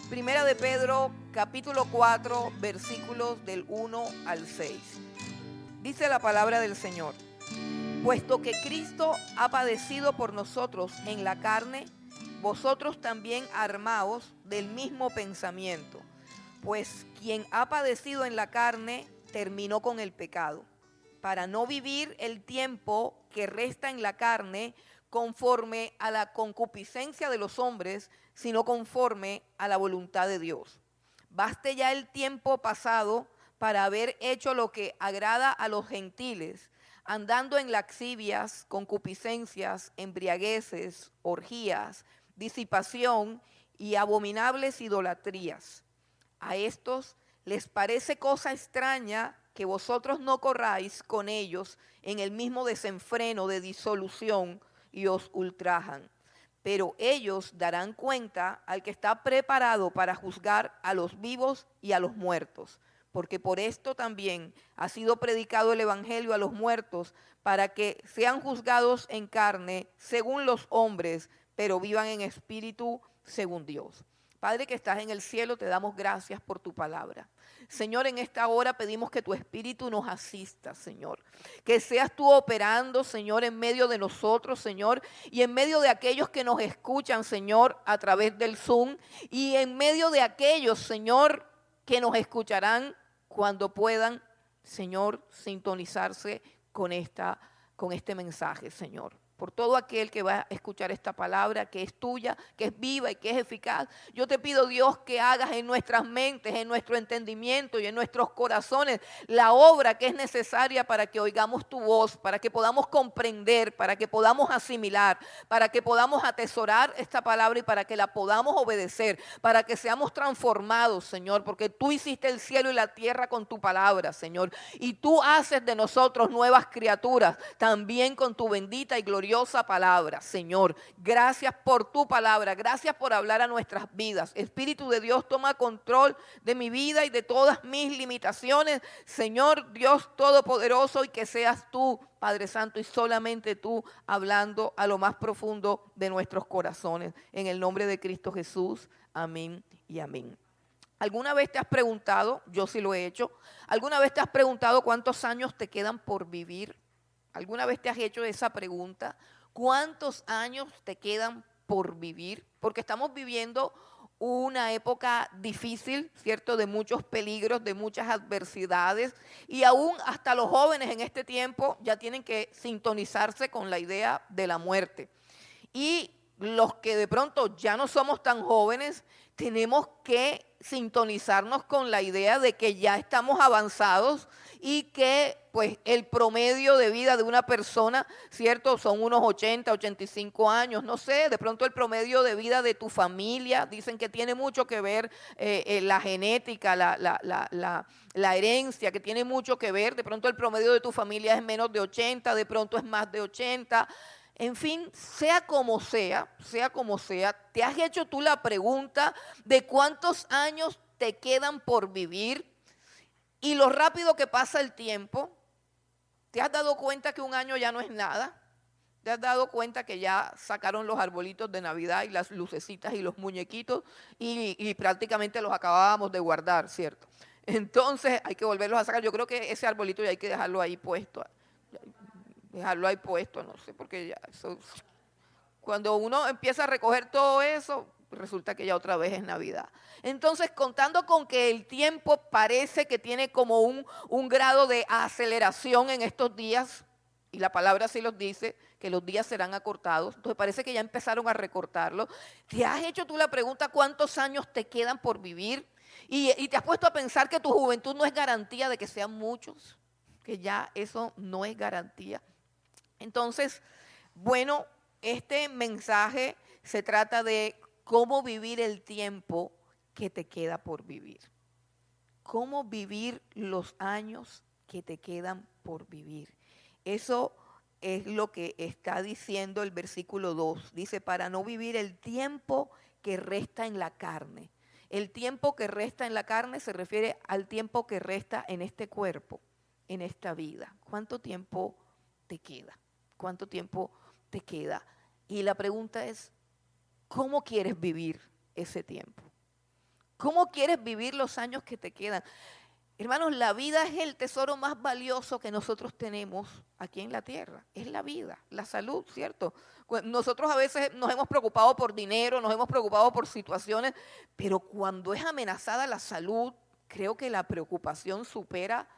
Primera de Pedro, capítulo 4, versículos del 1 al 6. Dice la palabra del Señor: puesto que Cristo ha padecido por nosotros en la carne, vosotros también armaos del mismo pensamiento. Pues quien ha padecido en la carne terminó con el pecado, para no vivir el tiempo que resta en la carne conforme a la concupiscencia de los hombres, sino conforme a la voluntad de Dios. Baste ya el tiempo pasado para haber hecho lo que agrada a los gentiles, andando en lascivias, concupiscencias, embriagueces, orgías, disipación y abominables idolatrías. A estos les parece cosa extraña que vosotros no corráis con ellos en el mismo desenfreno de disolución y os ultrajan. Pero ellos darán cuenta al que está preparado para juzgar a los vivos y a los muertos. Porque por esto también ha sido predicado el evangelio a los muertos, para que sean juzgados en carne según los hombres, pero vivan en espíritu según Dios. Padre que estás en el cielo, te damos gracias por tu palabra. Señor, en esta hora pedimos que tu espíritu nos asista, Señor. Que seas tú operando, Señor, en medio de nosotros, Señor, y en medio de aquellos que nos escuchan, Señor, a través del Zoom, y en medio de aquellos, Señor, que nos escucharán cuando puedan, Señor, sintonizarse con este mensaje, Señor. Por todo aquel que va a escuchar esta palabra, que es tuya, que es viva y que es eficaz. Yo te pido, Dios, que hagas en nuestras mentes, en nuestro entendimiento y en nuestros corazones la obra que es necesaria para que oigamos tu voz, para que podamos comprender, para que podamos asimilar, para que podamos atesorar esta palabra y para que la podamos obedecer, para que seamos transformados, Señor, porque tú hiciste el cielo y la tierra con tu palabra, Señor, y tú haces de nosotros nuevas criaturas, también con tu bendita y gloriosa palabra, Señor. Gracias por tu palabra, gracias por hablar a nuestras vidas. Espíritu de Dios, toma control de mi vida y de todas mis limitaciones, Señor Dios Todopoderoso, y que seas tú, Padre Santo, y solamente tú hablando a lo más profundo de nuestros corazones. En el nombre de Cristo Jesús, amén y amén. ¿Alguna vez te has preguntado, yo sí lo he hecho, alguna vez te has preguntado cuántos años te quedan por vivir? ¿Alguna vez te has hecho esa pregunta? ¿Cuántos años te quedan por vivir? Porque estamos viviendo una época difícil, ¿cierto? De muchos peligros, de muchas adversidades, y aún hasta los jóvenes en este tiempo ya tienen que sintonizarse con la idea de la muerte. Y los que de pronto ya no somos tan jóvenes, tenemos que sintonizarnos con la idea de que ya estamos avanzados y que pues el promedio de vida de una persona, ¿cierto? Son unos 80, 85 años, no sé, de pronto el promedio de vida de tu familia, dicen que tiene mucho que ver la genética, la herencia, que tiene mucho que ver, de pronto el promedio de tu familia es menos de 80, de pronto es más de 80. En fin, sea como sea, ¿te has hecho tú la pregunta de cuántos años te quedan por vivir y lo rápido que pasa el tiempo? ¿Te has dado cuenta que un año ya no es nada? ¿Te has dado cuenta que ya sacaron los arbolitos de Navidad y las lucecitas y los muñequitos y prácticamente los acabábamos de guardar, ¿cierto? Entonces hay que volverlos a sacar. Yo creo que ese arbolito ya hay que dejarlo ahí puesto. Dejarlo ahí puesto, no sé, porque ya eso, cuando uno empieza a recoger todo eso, resulta que ya otra vez es Navidad. Entonces, contando con que el tiempo parece que tiene como un grado de aceleración en estos días, y la palabra sí los dice, que los días serán acortados, entonces parece que ya empezaron a recortarlo. ¿Te has hecho tú la pregunta cuántos años te quedan por vivir? Y te has puesto a pensar que tu juventud no es garantía de que sean muchos, que ya eso no es garantía. Entonces, bueno, este mensaje se trata de cómo vivir el tiempo que te queda por vivir. Cómo vivir los años que te quedan por vivir. Eso es lo que está diciendo el versículo 2. Dice, para no vivir el tiempo que resta en la carne. El tiempo que resta en la carne se refiere al tiempo que resta en este cuerpo, en esta vida. ¿Cuánto tiempo te queda? ¿Cuánto tiempo te queda? Y la pregunta es, ¿cómo quieres vivir ese tiempo? ¿Cómo quieres vivir los años que te quedan? Hermanos, la vida es el tesoro más valioso que nosotros tenemos aquí en la tierra. Es la vida, la salud, ¿cierto? Nosotros a veces nos hemos preocupado por dinero, nos hemos preocupado por situaciones, pero cuando es amenazada la salud, creo que la preocupación supera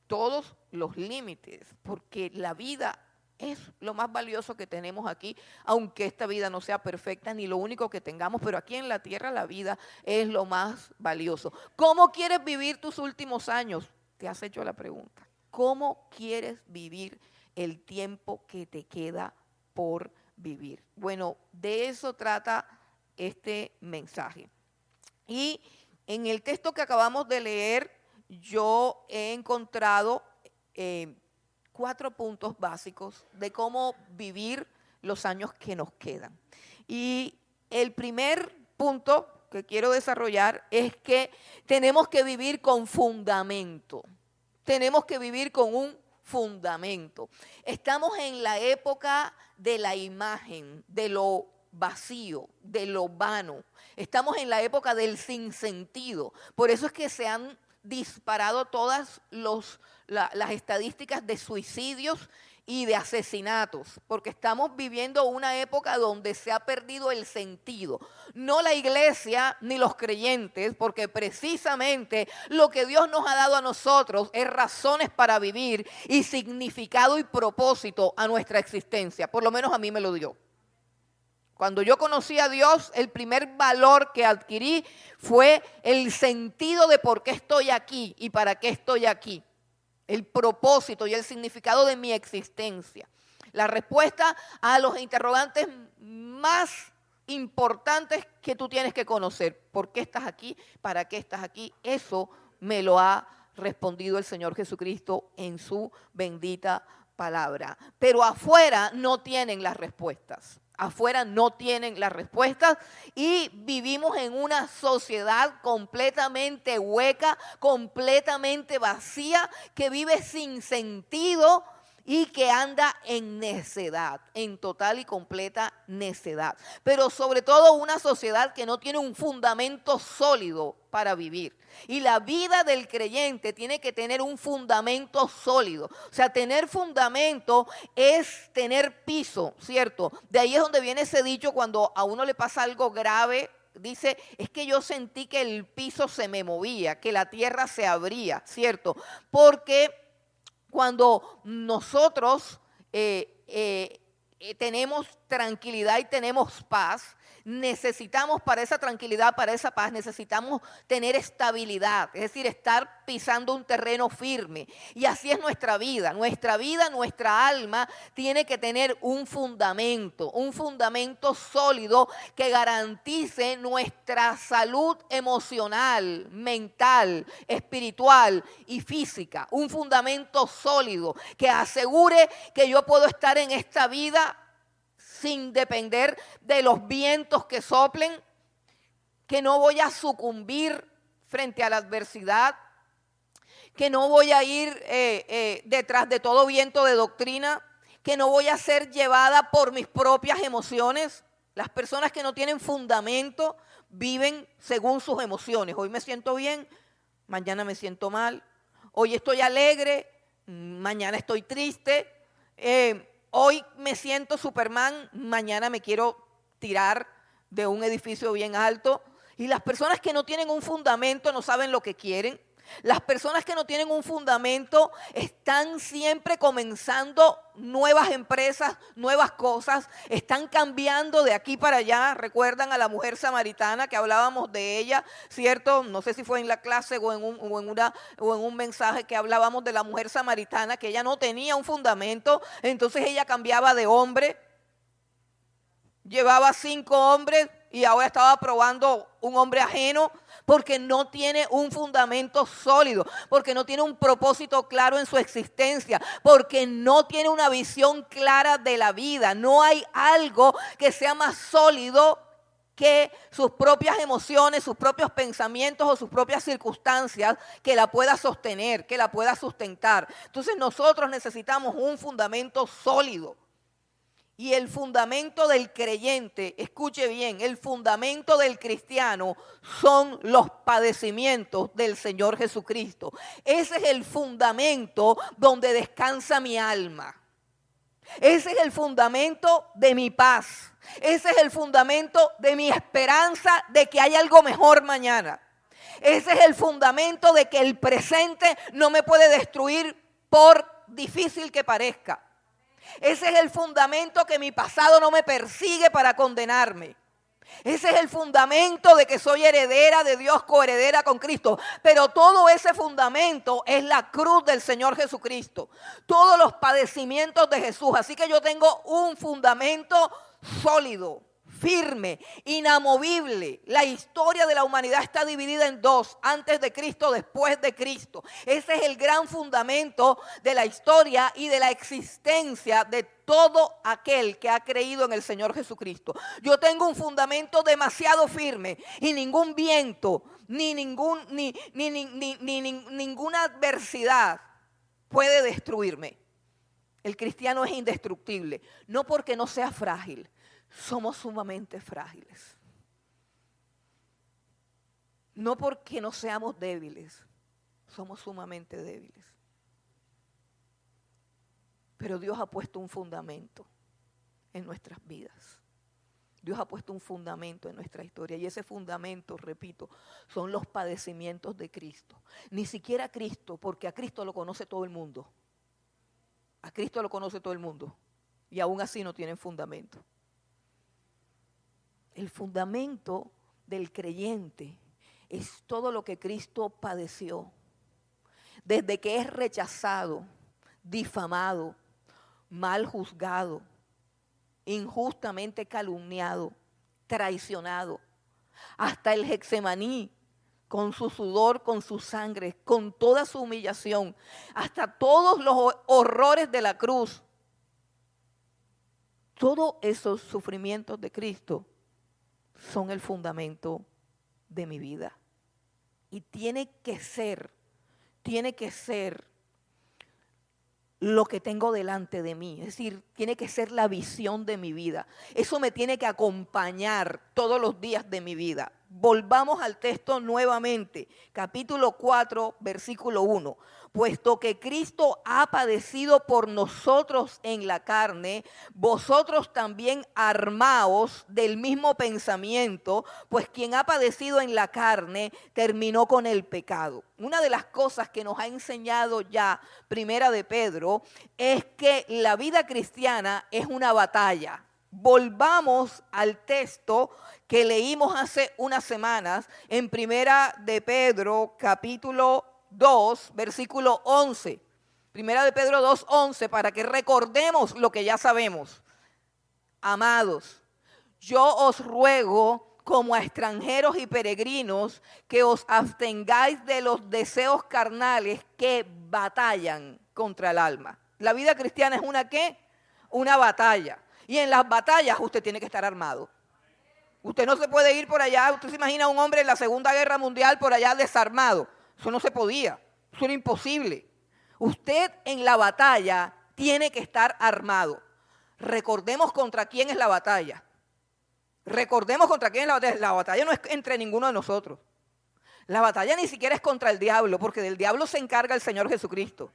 todos los límites, porque la vida es lo más valioso que tenemos aquí, aunque esta vida no sea perfecta ni lo único que tengamos, pero aquí en la tierra la vida es lo más valioso. ¿Cómo quieres vivir tus últimos años? ¿Te has hecho la pregunta? ¿Cómo quieres vivir el tiempo que te queda por vivir? Bueno, de eso trata este mensaje. Y en el texto que acabamos de leer, yo he encontrado 4 puntos básicos de cómo vivir los años que nos quedan. Y el primer punto que quiero desarrollar es que tenemos que vivir con fundamento. Tenemos que vivir con un fundamento. Estamos en la época de la imagen, de lo vacío, de lo vano. Estamos en la época del sinsentido. Por eso es que se han disparado todas las estadísticas de suicidios y de asesinatos, porque estamos viviendo una época donde se ha perdido el sentido. No la iglesia ni los creyentes, porque precisamente lo que Dios nos ha dado a nosotros es razones para vivir y significado y propósito a nuestra existencia. Por lo menos a mí me lo dio. Cuando yo conocí a Dios, el primer valor que adquirí fue el sentido de por qué estoy aquí y para qué estoy aquí. El propósito y el significado de mi existencia. La respuesta a los interrogantes más importantes que tú tienes que conocer. ¿Por qué estás aquí? ¿Para qué estás aquí? Eso me lo ha respondido el Señor Jesucristo en su bendita palabra. Pero afuera no tienen las respuestas. Afuera no tienen las respuestas y vivimos en una sociedad completamente hueca, completamente vacía, que vive sin sentido y que anda en necedad, en total y completa necedad. Pero sobre todo una sociedad que no tiene un fundamento sólido para vivir. Y la vida del creyente tiene que tener un fundamento sólido. O sea, tener fundamento es tener piso, ¿cierto? De ahí es donde viene ese dicho cuando a uno le pasa algo grave. Dice, es que yo sentí que el piso se me movía, que la tierra se abría, ¿cierto? Porque cuando nosotros tenemos tranquilidad y tenemos paz, necesitamos para esa tranquilidad, para esa paz, necesitamos tener estabilidad, es decir, estar pisando un terreno firme. Y así es nuestra vida, nuestra alma tiene que tener un fundamento sólido que garantice nuestra salud emocional, mental, espiritual y física. Un fundamento sólido que asegure que yo puedo estar en esta vida sin depender de los vientos que soplen, que no voy a sucumbir frente a la adversidad, que no voy a ir detrás de todo viento de doctrina, que no voy a ser llevada por mis propias emociones. Las personas que no tienen fundamento viven según sus emociones. Hoy me siento bien, mañana me siento mal. Hoy estoy alegre, mañana estoy triste. Hoy me siento Superman, mañana me quiero tirar de un edificio bien alto. Y las personas que no tienen un fundamento no saben lo que quieren. Las personas que no tienen un fundamento están siempre comenzando nuevas empresas, nuevas cosas, están cambiando de aquí para allá. ¿Recuerdan a la mujer samaritana que hablábamos de ella, cierto? No sé si fue en la clase o en un mensaje que hablábamos de la mujer samaritana, que ella no tenía un fundamento, entonces ella cambiaba de hombre, llevaba 5 hombres y ahora estaba probando un hombre ajeno, porque no tiene un fundamento sólido, porque no tiene un propósito claro en su existencia, porque no tiene una visión clara de la vida. No hay algo que sea más sólido que sus propias emociones, sus propios pensamientos o sus propias circunstancias que la pueda sostener, que la pueda sustentar. Entonces nosotros necesitamos un fundamento sólido. Y el fundamento del creyente, escuche bien, el fundamento del cristiano son los padecimientos del Señor Jesucristo. Ese es el fundamento donde descansa mi alma. Ese es el fundamento de mi paz. Ese es el fundamento de mi esperanza de que hay algo mejor mañana. Ese es el fundamento de que el presente no me puede destruir por difícil que parezca. Ese es el fundamento que mi pasado no me persigue para condenarme. Ese es el fundamento de que soy heredera de Dios, coheredera con Cristo. Pero todo ese fundamento es la cruz del Señor Jesucristo. Todos los padecimientos de Jesús. Así que yo tengo un fundamento sólido, firme, inamovible. La historia de la humanidad está dividida en dos: antes de Cristo, después de Cristo. Ese es el gran fundamento de la historia y de la existencia de todo aquel que ha creído en el Señor Jesucristo. Yo tengo un fundamento demasiado firme y ningún viento, ninguna adversidad puede destruirme. El cristiano es indestructible, no porque no sea frágil. Somos sumamente frágiles. No porque no seamos débiles, somos sumamente débiles. Pero Dios ha puesto un fundamento en nuestras vidas. Dios ha puesto un fundamento en nuestra historia y ese fundamento, repito, son los padecimientos de Cristo. Ni siquiera Cristo, porque a Cristo lo conoce todo el mundo. A Cristo lo conoce todo el mundo y aún así no tienen fundamento. El fundamento del creyente es todo lo que Cristo padeció. Desde que es rechazado, difamado, mal juzgado, injustamente calumniado, traicionado, hasta el Getsemaní, con su sudor, con su sangre, con toda su humillación, hasta todos los horrores de la cruz. Todos esos sufrimientos de Cristo son el fundamento de mi vida. Y tiene que ser lo que tengo delante de mí. Es decir, tiene que ser la visión de mi vida. Eso me tiene que acompañar todos los días de mi vida. Volvamos al texto nuevamente, capítulo 4, versículo 1. Puesto que Cristo ha padecido por nosotros en la carne, vosotros también armaos del mismo pensamiento, pues quien ha padecido en la carne terminó con el pecado. Una de las cosas que nos ha enseñado ya Primera de Pedro es que la vida cristiana es una batalla. Volvamos al texto que leímos hace unas semanas en Primera de Pedro, capítulo 2, versículo 11. Primera de Pedro 2, 11, para que recordemos lo que ya sabemos. Amados, yo os ruego como a extranjeros y peregrinos que os abstengáis de los deseos carnales que batallan contra el alma. La vida cristiana es una ¿qué? Una batalla. Y en las batallas usted tiene que estar armado. Usted no se puede ir por allá. Usted se imagina a un hombre en la Segunda Guerra Mundial por allá desarmado. Eso no se podía. Eso era imposible. Usted en la batalla tiene que estar armado. Recordemos contra quién es la batalla. Recordemos contra quién es la batalla. La batalla no es entre ninguno de nosotros. La batalla ni siquiera es contra el diablo, porque del diablo se encarga el Señor Jesucristo.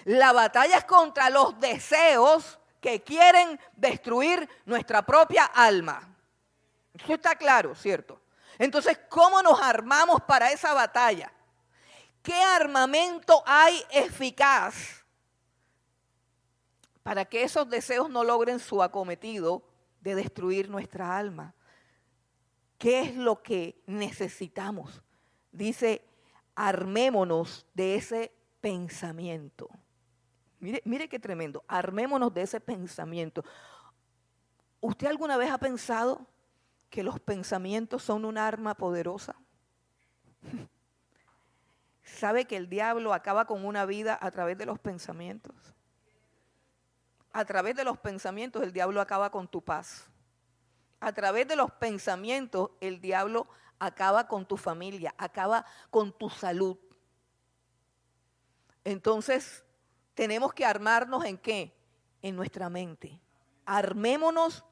La batalla es contra los deseos que quieren destruir nuestra propia alma. Eso está claro, ¿cierto? Entonces, ¿cómo nos armamos para esa batalla? ¿Qué armamento hay eficaz para que esos deseos no logren su acometido de destruir nuestra alma? ¿Qué es lo que necesitamos? Dice, armémonos de ese pensamiento. Mire qué tremendo, armémonos de ese pensamiento. ¿Usted alguna vez ha pensado que los pensamientos son un arma poderosa? ¿Sabe que el diablo acaba con una vida a través de los pensamientos? A través de los pensamientos el diablo acaba con tu paz. a través de los pensamientos, el diablo acaba con tu familia, acaba con tu salud. Entonces, tenemos que armarnos ¿en qué? En nuestra mente. Armémonos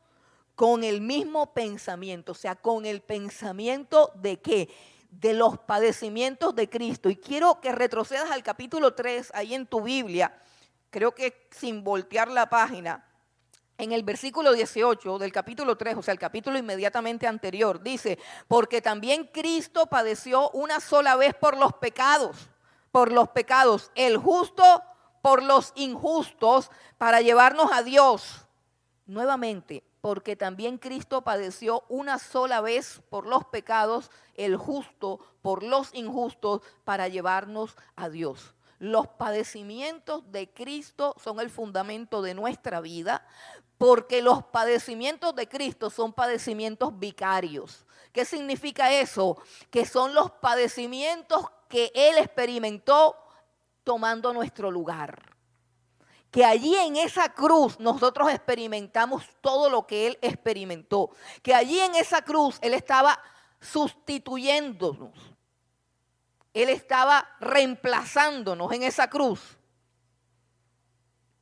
con el mismo pensamiento, o sea, con el pensamiento de ¿qué? De los padecimientos de Cristo. Y quiero que retrocedas al capítulo 3, ahí en tu Biblia, creo que sin voltear la página, en el versículo 18 del capítulo 3, o sea, el capítulo inmediatamente anterior, dice, porque también Cristo padeció una sola vez por los pecados, el justo por los injustos, para llevarnos a Dios. Nuevamente, porque también Cristo padeció una sola vez por los pecados, el justo por los injustos, para llevarnos a Dios. Los padecimientos de Cristo son el fundamento de nuestra vida, porque los padecimientos de Cristo son padecimientos vicarios. ¿Qué significa eso? Que son los padecimientos que Él experimentó tomando nuestro lugar. Que allí en esa cruz nosotros experimentamos todo lo que Él experimentó. Que allí en esa cruz Él estaba sustituyéndonos. Él estaba reemplazándonos en esa cruz.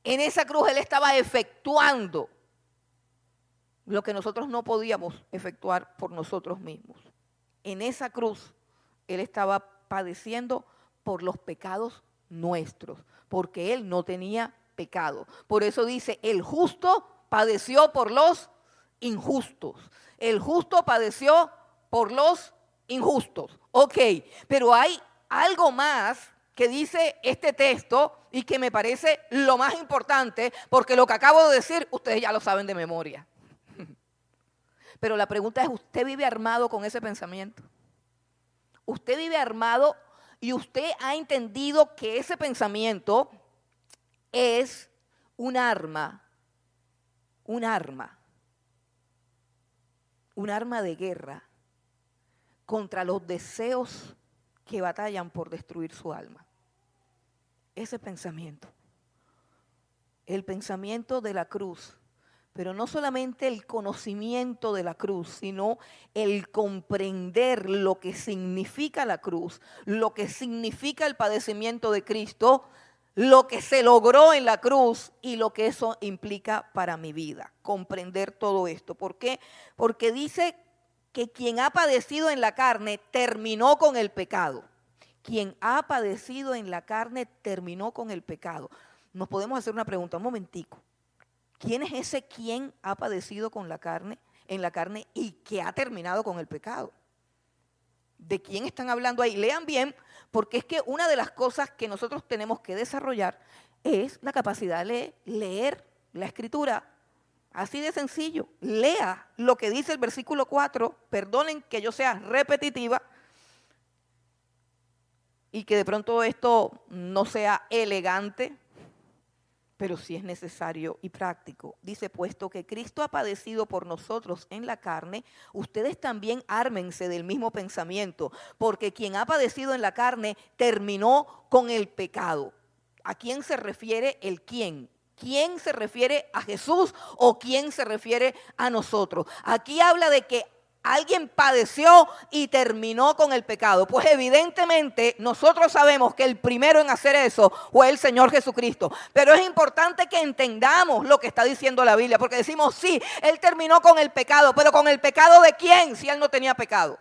En esa cruz Él estaba efectuando lo que nosotros no podíamos efectuar por nosotros mismos. En esa cruz Él estaba padeciendo por los pecados nuestros, porque Él no tenía pecado. Por eso dice, el justo padeció por los injustos. El justo padeció por los injustos. Ok, pero hay algo más que dice este texto y que me parece lo más importante, porque lo que acabo de decir, ustedes ya lo saben de memoria. Pero la pregunta es, ¿usted vive armado con ese pensamiento? ¿Usted vive armado y usted ha entendido que ese pensamiento es un arma de guerra contra los deseos que batallan por destruir su alma? Ese pensamiento, el pensamiento de la cruz, pero no solamente el conocimiento de la cruz, sino el comprender lo que significa la cruz, lo que significa el padecimiento de Cristo, lo que se logró en la cruz y lo que eso implica para mi vida. Comprender todo esto. ¿Por qué? Porque dice que quien ha padecido en la carne terminó con el pecado. Quien ha padecido en la carne terminó con el pecado. Nos podemos hacer una pregunta, un momentico. ¿Quién es ese quien ha padecido en la carne y que ha terminado con el pecado? ¿De quién están hablando ahí? Lean bien, porque es que una de las cosas que nosotros tenemos que desarrollar es la capacidad de leer la Escritura. Así de sencillo. Lea lo que dice el versículo 4. Perdonen que yo sea repetitiva y que de pronto esto no sea elegante, pero sí es necesario y práctico. Dice, puesto que Cristo ha padecido por nosotros en la carne, ustedes también ármense del mismo pensamiento, porque quien ha padecido en la carne terminó con el pecado. ¿A quién se refiere el quién? ¿Quién se refiere a Jesús o quién se refiere a nosotros? Aquí habla de que alguien padeció y terminó con el pecado. Pues evidentemente nosotros sabemos que el primero en hacer eso fue el Señor Jesucristo. Pero es importante que entendamos lo que está diciendo la Biblia, porque decimos, sí, Él terminó con el pecado, pero ¿con el pecado de quién si Él no tenía pecado?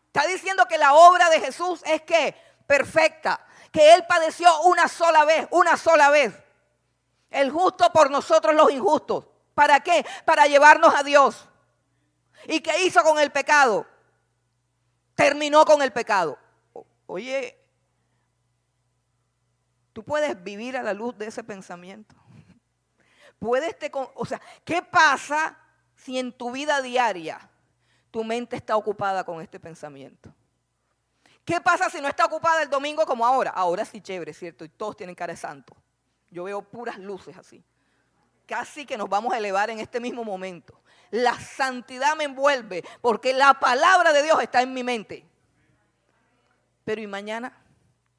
Está diciendo que la obra de Jesús es ¿qué? Perfecta, que Él padeció una sola vez. El justo por nosotros los injustos. ¿Para qué? Para llevarnos a Dios. ¿Y qué hizo con el pecado? Terminó con el pecado. Oye, tú puedes vivir a la luz de ese pensamiento. ¿Qué pasa si en tu vida diaria tu mente está ocupada con este pensamiento? ¿Qué pasa si no está ocupada el domingo como ahora? Ahora sí, chévere, ¿cierto? Y todos tienen cara de santo. Yo veo puras luces así. Casi que nos vamos a elevar en este mismo momento. La santidad me envuelve porque la palabra de Dios está en mi mente. Pero ¿y mañana?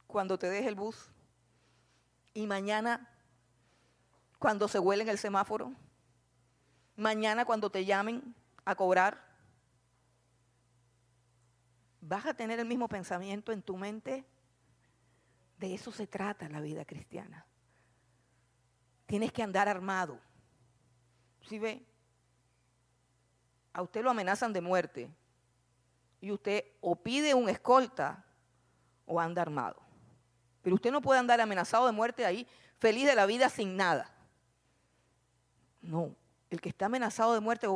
Cuando te deje el bus. ¿Y mañana? Cuando se huele en el semáforo. mañana cuando te llamen a cobrar, ¿vas a tener el mismo pensamiento en tu mente? De eso se trata la vida cristiana. Tienes que andar armado. ¿Sí ve? A usted lo amenazan de muerte y usted o pide un escolta o anda armado. Pero usted no puede andar amenazado de muerte ahí, feliz de la vida sin nada. No, el que está amenazado de muerte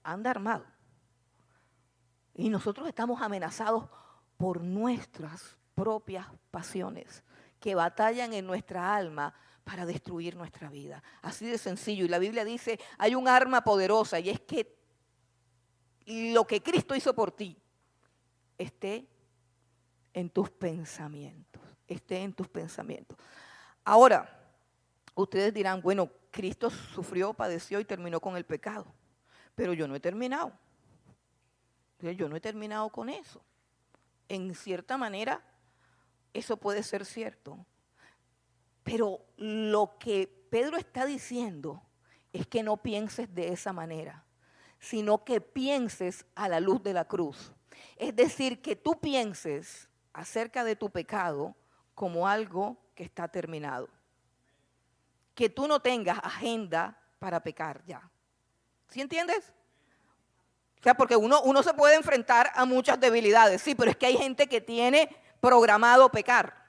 anda armado. Y nosotros estamos amenazados por nuestras propias pasiones que batallan en nuestra alma para destruir nuestra vida. Así de sencillo. Y la Biblia dice, hay un arma poderosa y es que lo que Cristo hizo por ti esté en tus pensamientos. Esté en tus pensamientos. Ahora, ustedes dirán, bueno, Cristo sufrió, padeció y terminó con el pecado. Pero yo no he terminado. Yo no he terminado con eso. En cierta manera, eso puede ser cierto. Pero lo que Pedro está diciendo es que no pienses de esa manera, sino que pienses a la luz de la cruz. Es decir, que tú pienses acerca de tu pecado como algo que está terminado. Que tú no tengas agenda para pecar ya. ¿Sí entiendes? O sea, porque uno se puede enfrentar a muchas debilidades, sí, pero es que hay gente que tiene programado pecar.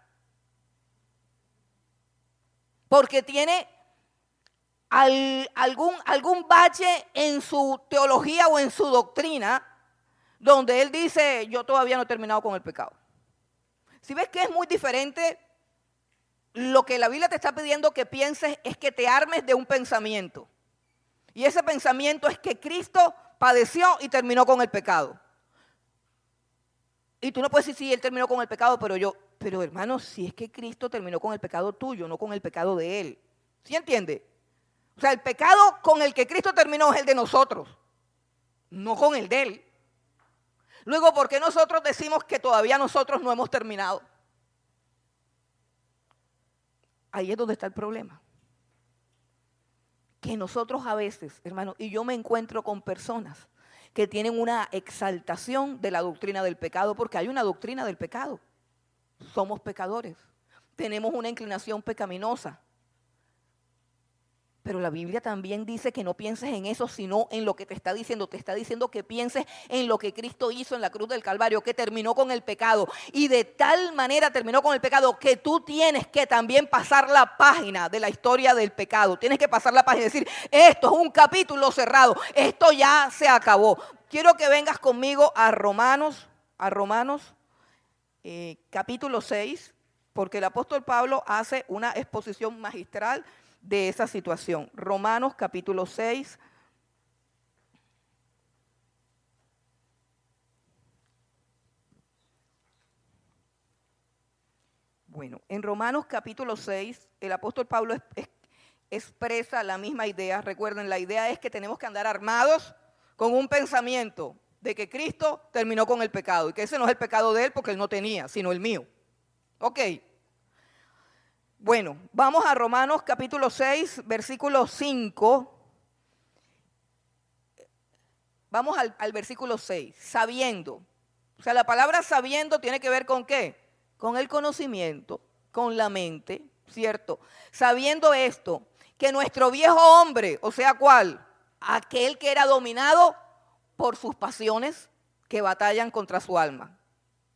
Porque tiene algún bache en su teología o en su doctrina, donde él dice, yo todavía no he terminado con el pecado. Si ves que es muy diferente, lo que la Biblia te está pidiendo que pienses es que te armes de un pensamiento. Y ese pensamiento es que Cristo padeció y terminó con el pecado. Y tú no puedes decir, sí, él terminó con el pecado, pero hermano, si es que Cristo terminó con el pecado tuyo, no con el pecado de él. ¿Sí entiende? O sea, el pecado con el que Cristo terminó es el de nosotros, no con el de él. Luego, ¿por qué nosotros decimos que todavía nosotros no hemos terminado? Ahí es donde está el problema. Que nosotros a veces, hermano, y yo me encuentro con personas que tienen una exaltación de la doctrina del pecado, porque hay una doctrina del pecado. Somos pecadores, tenemos una inclinación pecaminosa. Pero la Biblia también dice que no pienses en eso, sino en lo que te está diciendo. Te está diciendo que pienses en lo que Cristo hizo en la cruz del Calvario, que terminó con el pecado. Y de tal manera terminó con el pecado que tú tienes que también pasar la página de la historia del pecado. Tienes que pasar la página y decir, esto es un capítulo cerrado, esto ya se acabó. Quiero que vengas conmigo a Romanos capítulo 6, porque el apóstol Pablo hace una exposición magistral de esa situación. Romanos capítulo 6. Bueno, en Romanos capítulo 6, el apóstol Pablo expresa la misma idea. Recuerden, la idea es que tenemos que andar armados con un pensamiento de que Cristo terminó con el pecado y que ese no es el pecado de él porque él no tenía, sino el mío. Ok. Bueno, vamos a Romanos capítulo 6, versículo 5. Vamos al versículo 6, sabiendo. O sea, la palabra sabiendo tiene que ver con ¿qué? Con el conocimiento, con la mente, ¿cierto? Sabiendo esto, que nuestro viejo hombre, o sea, ¿cuál? Aquel que era dominado por sus pasiones que batallan contra su alma,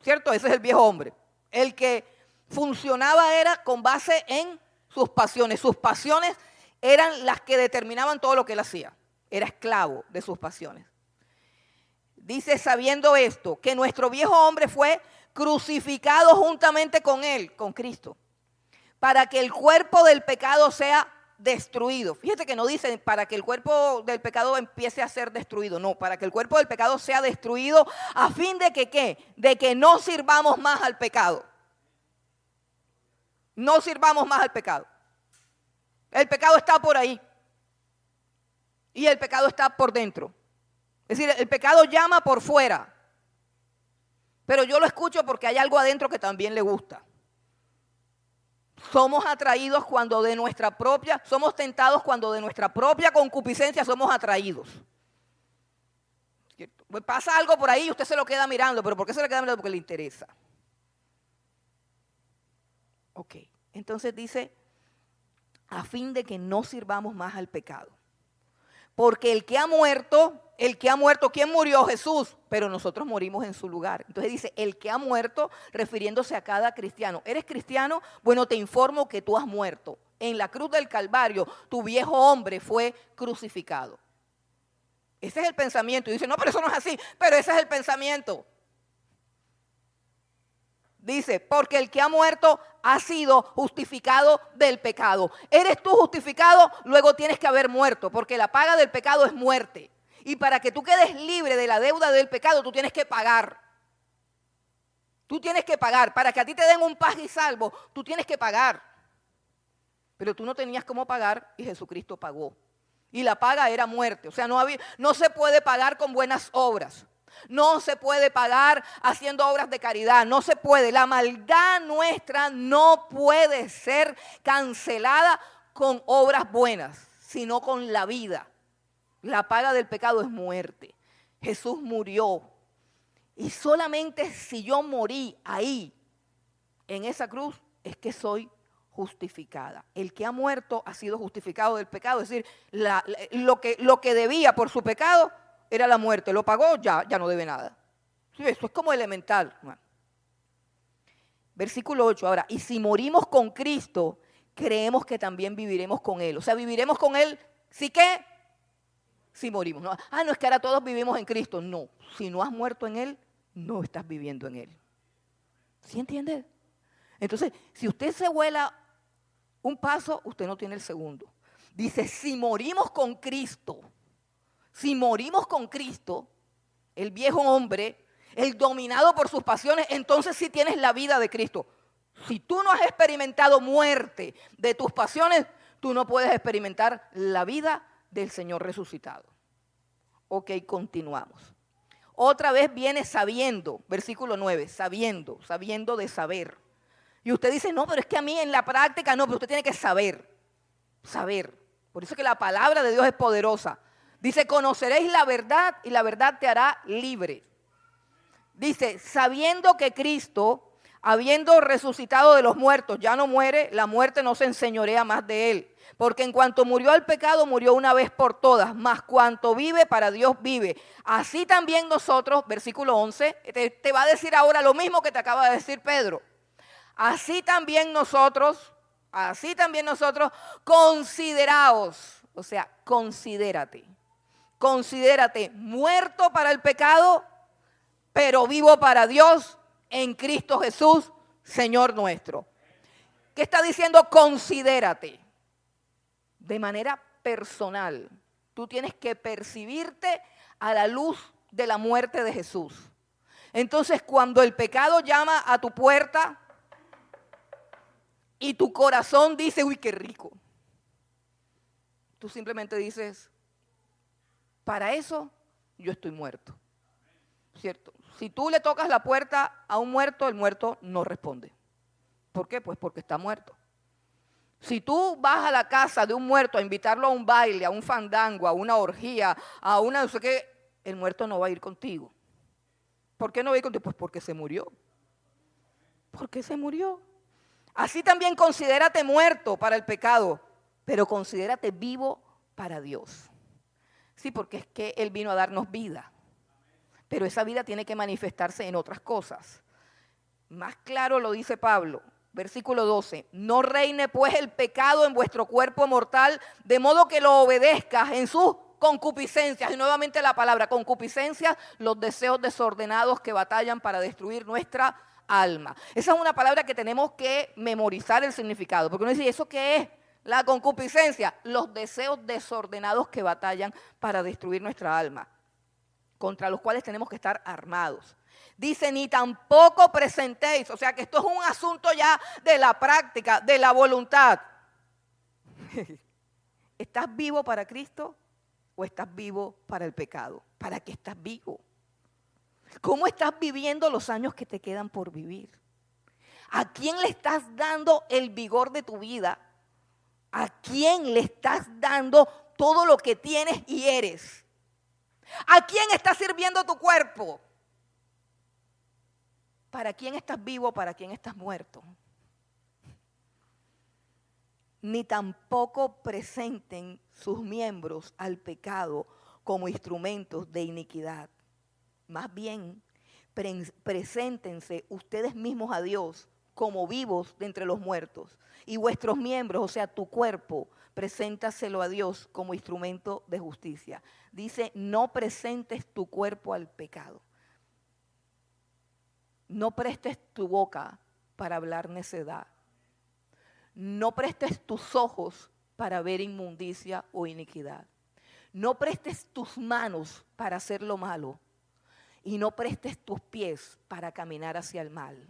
¿cierto? Ese es el viejo hombre, el que funcionaba era con base en sus pasiones. Sus pasiones eran las que determinaban todo lo que él hacía. Era esclavo de sus pasiones. Dice, sabiendo esto, que nuestro viejo hombre fue crucificado juntamente con él, con Cristo, para que el cuerpo del pecado sea destruido. Fíjate que no dice para que el cuerpo del pecado empiece a ser destruido. No, para que el cuerpo del pecado sea destruido a fin de que ¿qué? De que no sirvamos más al pecado. No sirvamos más al pecado. El pecado está por ahí. Y el pecado está por dentro. Es decir, el pecado llama por fuera. Pero yo lo escucho porque hay algo adentro que también le gusta. Somos atraídos cuando somos tentados cuando de nuestra propia concupiscencia somos atraídos. ¿Cierto? Pues pasa algo por ahí y usted se lo queda mirando, pero ¿por qué se le queda mirando? Porque le interesa. Ok, entonces dice, a fin de que no sirvamos más al pecado. Porque el que ha muerto, ¿quién murió? Jesús, pero nosotros morimos en su lugar. Entonces dice, el que ha muerto, refiriéndose a cada cristiano. ¿Eres cristiano? Bueno, te informo que tú has muerto. En la cruz del Calvario, tu viejo hombre fue crucificado. Ese es el pensamiento. Y dice, no, pero eso no es así, pero ese es el pensamiento. Dice, porque el que ha muerto ha sido justificado del pecado. Eres tú justificado, luego tienes que haber muerto, porque la paga del pecado es muerte. Y para que tú quedes libre de la deuda del pecado, tú tienes que pagar. Tú tienes que pagar. Para que a ti te den un paz y salvo, tú tienes que pagar. Pero tú no tenías cómo pagar y Jesucristo pagó. Y la paga era muerte. O sea, no se puede pagar con buenas obras. No se puede pagar haciendo obras de caridad, no se puede. La maldad nuestra no puede ser cancelada con obras buenas, sino con la vida. La paga del pecado es muerte. Jesús murió. Y solamente si yo morí ahí, en esa cruz, es que soy justificada. El que ha muerto ha sido justificado del pecado. Es decir, lo que debía por su pecado era la muerte, lo pagó, ya no debe nada. Sí, eso es como elemental. Bueno. Versículo 8, ahora, y si morimos con Cristo, creemos que también viviremos con Él. O sea, viviremos con Él, ¿sí qué? Si morimos. No, no es que ahora todos vivimos en Cristo. No, si no has muerto en Él, no estás viviendo en Él. ¿Sí entiende? Entonces, si usted se vuela un paso, usted no tiene el segundo. Dice, si morimos con Cristo, el viejo hombre, el dominado por sus pasiones, entonces sí tienes la vida de Cristo. Si tú no has experimentado muerte de tus pasiones, tú no puedes experimentar la vida del Señor resucitado. Ok, continuamos. Otra vez viene sabiendo, versículo 9, sabiendo de saber. Y usted dice, no, pero es que a mí en la práctica no, pero usted tiene que saber. Por eso es que la palabra de Dios es poderosa. Dice, conoceréis la verdad y la verdad te hará libre. Dice, sabiendo que Cristo, habiendo resucitado de los muertos, ya no muere, la muerte no se enseñorea más de él. Porque en cuanto murió al pecado, murió una vez por todas, mas cuanto vive, para Dios vive. Así también nosotros, versículo 11, te va a decir ahora lo mismo que te acaba de decir Pedro. Así también nosotros, consideraos, o sea, considérate muerto para el pecado, pero vivo para Dios en Cristo Jesús, Señor nuestro. ¿Qué está diciendo? Considérate. De manera personal, tú tienes que percibirte a la luz de la muerte de Jesús. Entonces, cuando el pecado llama a tu puerta y tu corazón dice, uy, qué rico, tú simplemente dices, para eso yo estoy muerto, ¿cierto? Si tú le tocas la puerta a un muerto, el muerto no responde. ¿Por qué? Pues porque está muerto. Si tú vas a la casa de un muerto a invitarlo a un baile, a un fandango, a una orgía, a una no sé qué, el muerto no va a ir contigo. ¿Por qué no va a ir contigo? Pues porque se murió. Porque se murió. Así también considérate muerto para el pecado, pero considérate vivo para Dios. Sí, porque es que Él vino a darnos vida. Pero esa vida tiene que manifestarse en otras cosas. Más claro lo dice Pablo, versículo 12. No reine pues el pecado en vuestro cuerpo mortal, de modo que lo obedezcas en sus concupiscencias. Y nuevamente la palabra concupiscencias, los deseos desordenados que batallan para destruir nuestra alma. Esa es una palabra que tenemos que memorizar el significado. Porque uno dice, ¿eso qué es? La concupiscencia, los deseos desordenados que batallan para destruir nuestra alma, contra los cuales tenemos que estar armados. Dice, ni tampoco presentéis, o sea que esto es un asunto ya de la práctica, de la voluntad. ¿Estás vivo para Cristo o estás vivo para el pecado? ¿Para qué estás vivo? ¿Cómo estás viviendo los años que te quedan por vivir? ¿A quién le estás dando el vigor de tu vida? ¿A quién le estás dando todo lo que tienes y eres? ¿A quién estás sirviendo tu cuerpo? ¿Para quién estás vivo? ¿Para quién estás muerto? Ni tampoco presenten sus miembros al pecado como instrumentos de iniquidad. Más bien, preséntense ustedes mismos a Dios como vivos de entre los muertos. Y vuestros miembros, o sea, tu cuerpo, preséntaselo a Dios como instrumento de justicia. Dice, no presentes tu cuerpo al pecado. No prestes tu boca para hablar necedad. No prestes tus ojos para ver inmundicia o iniquidad. No prestes tus manos para hacer lo malo. Y no prestes tus pies para caminar hacia el mal.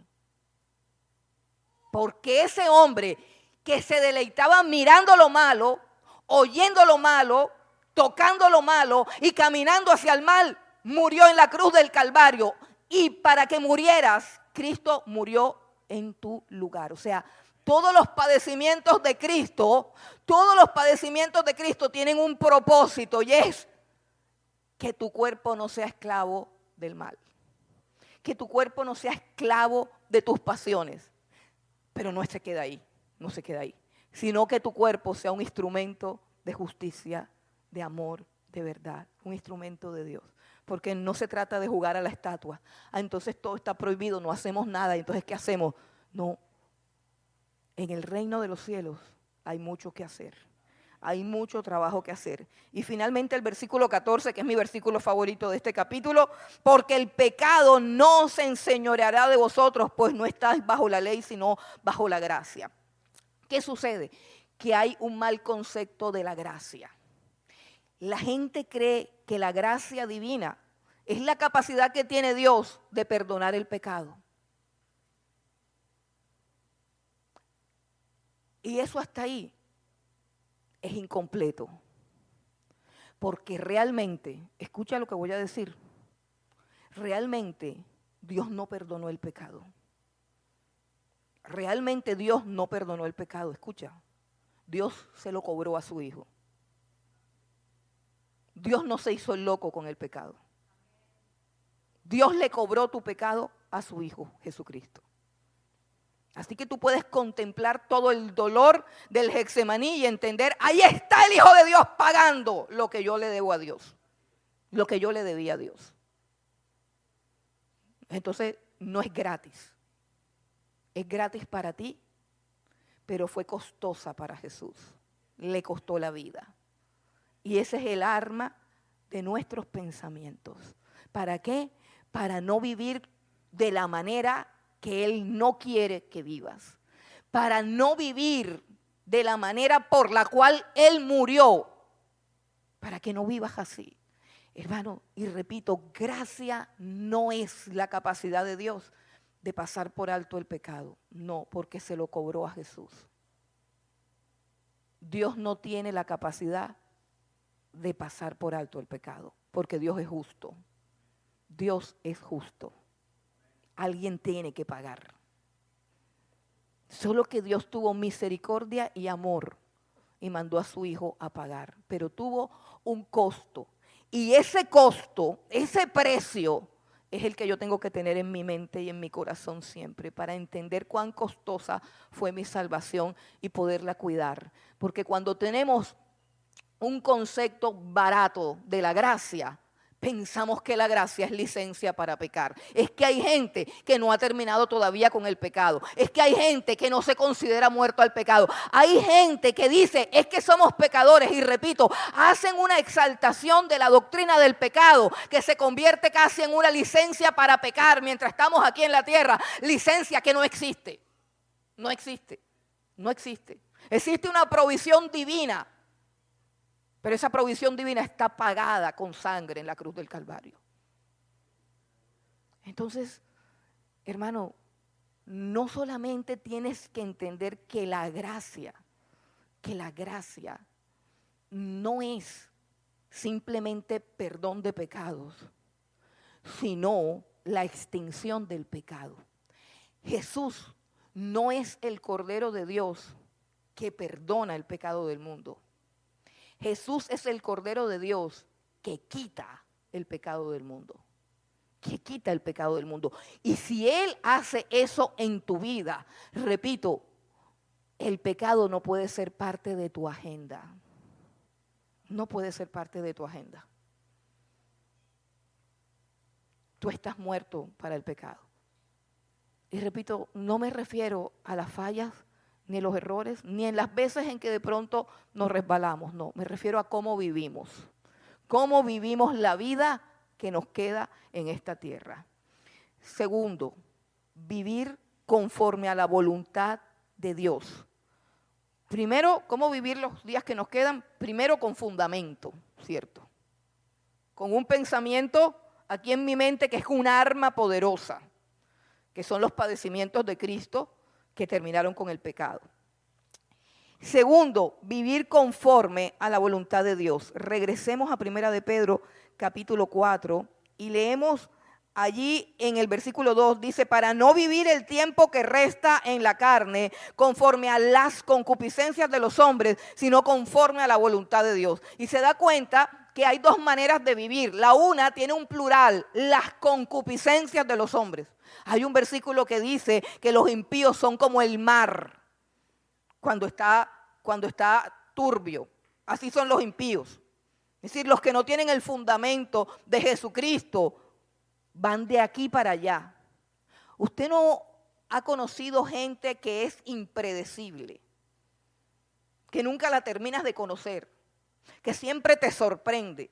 Porque ese hombre que se deleitaba mirando lo malo, oyendo lo malo, tocando lo malo y caminando hacia el mal, murió en la cruz del Calvario. Y para que murieras, Cristo murió en tu lugar. O sea, todos los padecimientos de Cristo tienen un propósito, y es que tu cuerpo no sea esclavo del mal. Que tu cuerpo no sea esclavo de tus pasiones. Pero no se queda ahí, sino que tu cuerpo sea un instrumento de justicia, de amor, de verdad, un instrumento de Dios. Porque no se trata de jugar a la estatua. Entonces todo está prohibido, no hacemos nada. Entonces, ¿qué hacemos? No. En el reino de los cielos hay mucho que hacer. Hay mucho trabajo que hacer. Y finalmente el versículo 14, que es mi versículo favorito de este capítulo, porque el pecado no se enseñoreará de vosotros, pues no estáis bajo la ley, sino bajo la gracia. ¿Qué sucede? Que hay un mal concepto de la gracia. La gente cree que la gracia divina es la capacidad que tiene Dios de perdonar el pecado. Y eso hasta ahí es incompleto. Porque realmente, escucha lo que voy a decir, realmente Dios no perdonó el pecado. Realmente Dios no perdonó el pecado, escucha. Dios se lo cobró a su Hijo. Dios no se hizo el loco con el pecado. Dios le cobró tu pecado a su Hijo, Jesucristo. Así que tú puedes contemplar todo el dolor del Getsemaní y entender, ahí está el Hijo de Dios pagando lo que yo le debo a Dios, lo que yo le debía a Dios. Entonces, no es gratis. Es gratis para ti, pero fue costosa para Jesús. Le costó la vida. Y ese es el arma de nuestros pensamientos. ¿Para qué? Para no vivir de la manera que Él no quiere que vivas. Para no vivir de la manera por la cual Él murió. Para que no vivas así. Hermano, y repito, gracia no es la capacidad de Dios de pasar por alto el pecado. No, porque se lo cobró a Jesús. Dios no tiene la capacidad de pasar por alto el pecado, porque Dios es justo. Dios es justo. Alguien tiene que pagar. Solo que Dios tuvo misericordia y amor y mandó a su Hijo a pagar, pero tuvo un costo. Y ese costo, ese precio, es el que yo tengo que tener en mi mente y en mi corazón siempre para entender cuán costosa fue mi salvación y poderla cuidar. Porque cuando tenemos un concepto barato de la gracia, pensamos que la gracia es licencia para pecar. Es que hay gente que no ha terminado todavía con el pecado. Es que hay gente que no se considera muerto al pecado. Hay gente que dice, es que somos pecadores. Y repito, hacen una exaltación de la doctrina del pecado que se convierte casi en una licencia para pecar mientras estamos aquí en la tierra. Licencia que no existe. No existe. No existe. Existe una provisión divina. Pero esa provisión divina está pagada con sangre en la cruz del Calvario. Entonces, hermano, no solamente tienes que entender que la gracia no es simplemente perdón de pecados, sino la extinción del pecado. Jesús no es el Cordero de Dios que perdona el pecado del mundo. Jesús es el Cordero de Dios que quita el pecado del mundo. Que quita el pecado del mundo. Y si Él hace eso en tu vida, repito, el pecado no puede ser parte de tu agenda. No puede ser parte de tu agenda. Tú estás muerto para el pecado. Y repito, no me refiero a las fallas, ni los errores, ni en las veces en que de pronto nos resbalamos. No, me refiero a cómo vivimos. Cómo vivimos la vida que nos queda en esta tierra. Segundo, vivir conforme a la voluntad de Dios. Primero, ¿cómo vivir los días que nos quedan? Primero con fundamento, ¿cierto? Con un pensamiento aquí en mi mente que es un arma poderosa, que son los padecimientos de Cristo que terminaron con el pecado. Segundo, vivir conforme a la voluntad de Dios. Regresemos a 1 de Pedro, capítulo 4, y leemos allí en el versículo 2, dice, para no vivir el tiempo que resta en la carne conforme a las concupiscencias de los hombres, sino conforme a la voluntad de Dios. Y se da cuenta que hay dos maneras de vivir. La una tiene un plural, las concupiscencias de los hombres. Hay un versículo que dice que los impíos son como el mar cuando está turbio. Así son los impíos. Es decir, los que no tienen el fundamento de Jesucristo van de aquí para allá. Usted no ha conocido gente que es impredecible, que nunca la terminas de conocer, que siempre te sorprende.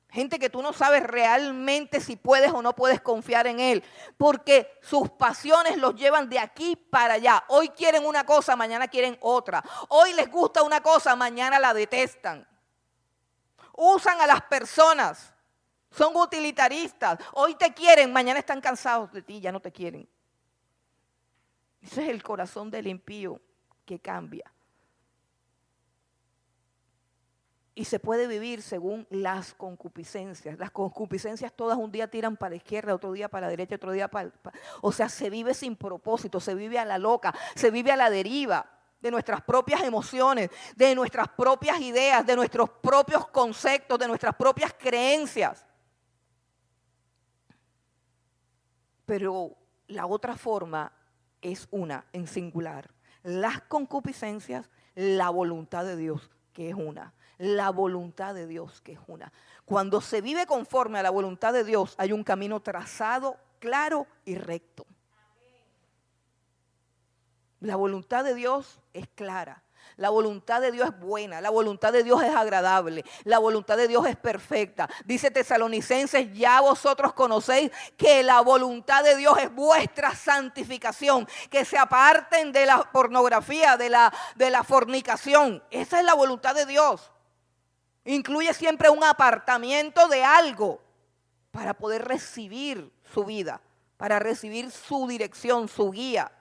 Gente que tú no sabes realmente si puedes o no puedes confiar en él, porque sus pasiones los llevan de aquí para allá. Hoy quieren una cosa, mañana quieren otra. Hoy les gusta una cosa, mañana la detestan. Usan a las personas, son utilitaristas. Hoy te quieren, mañana están cansados de ti, ya no te quieren. Ese es el corazón del impío que cambia. Y se puede vivir según las concupiscencias. Las concupiscencias todas un día tiran para la izquierda, otro día para la derecha, otro día o sea, se vive sin propósito, se vive a la loca, se vive a la deriva de nuestras propias emociones, de nuestras propias ideas, de nuestros propios conceptos, de nuestras propias creencias. Pero la otra forma es una, en singular. Las concupiscencias, la voluntad de Dios, que es una. La voluntad de Dios, que es una. Cuando se vive conforme a la voluntad de Dios, hay un camino trazado, claro y recto. La voluntad de Dios es clara. La voluntad de Dios es buena, la voluntad de Dios es agradable, la voluntad de Dios es perfecta. Dice Tesalonicenses, ya vosotros conocéis que la voluntad de Dios es vuestra santificación, que se aparten de la pornografía, de la fornicación. Esa es la voluntad de Dios. Incluye siempre un apartamiento de algo para poder recibir su vida, para recibir su dirección, su guía.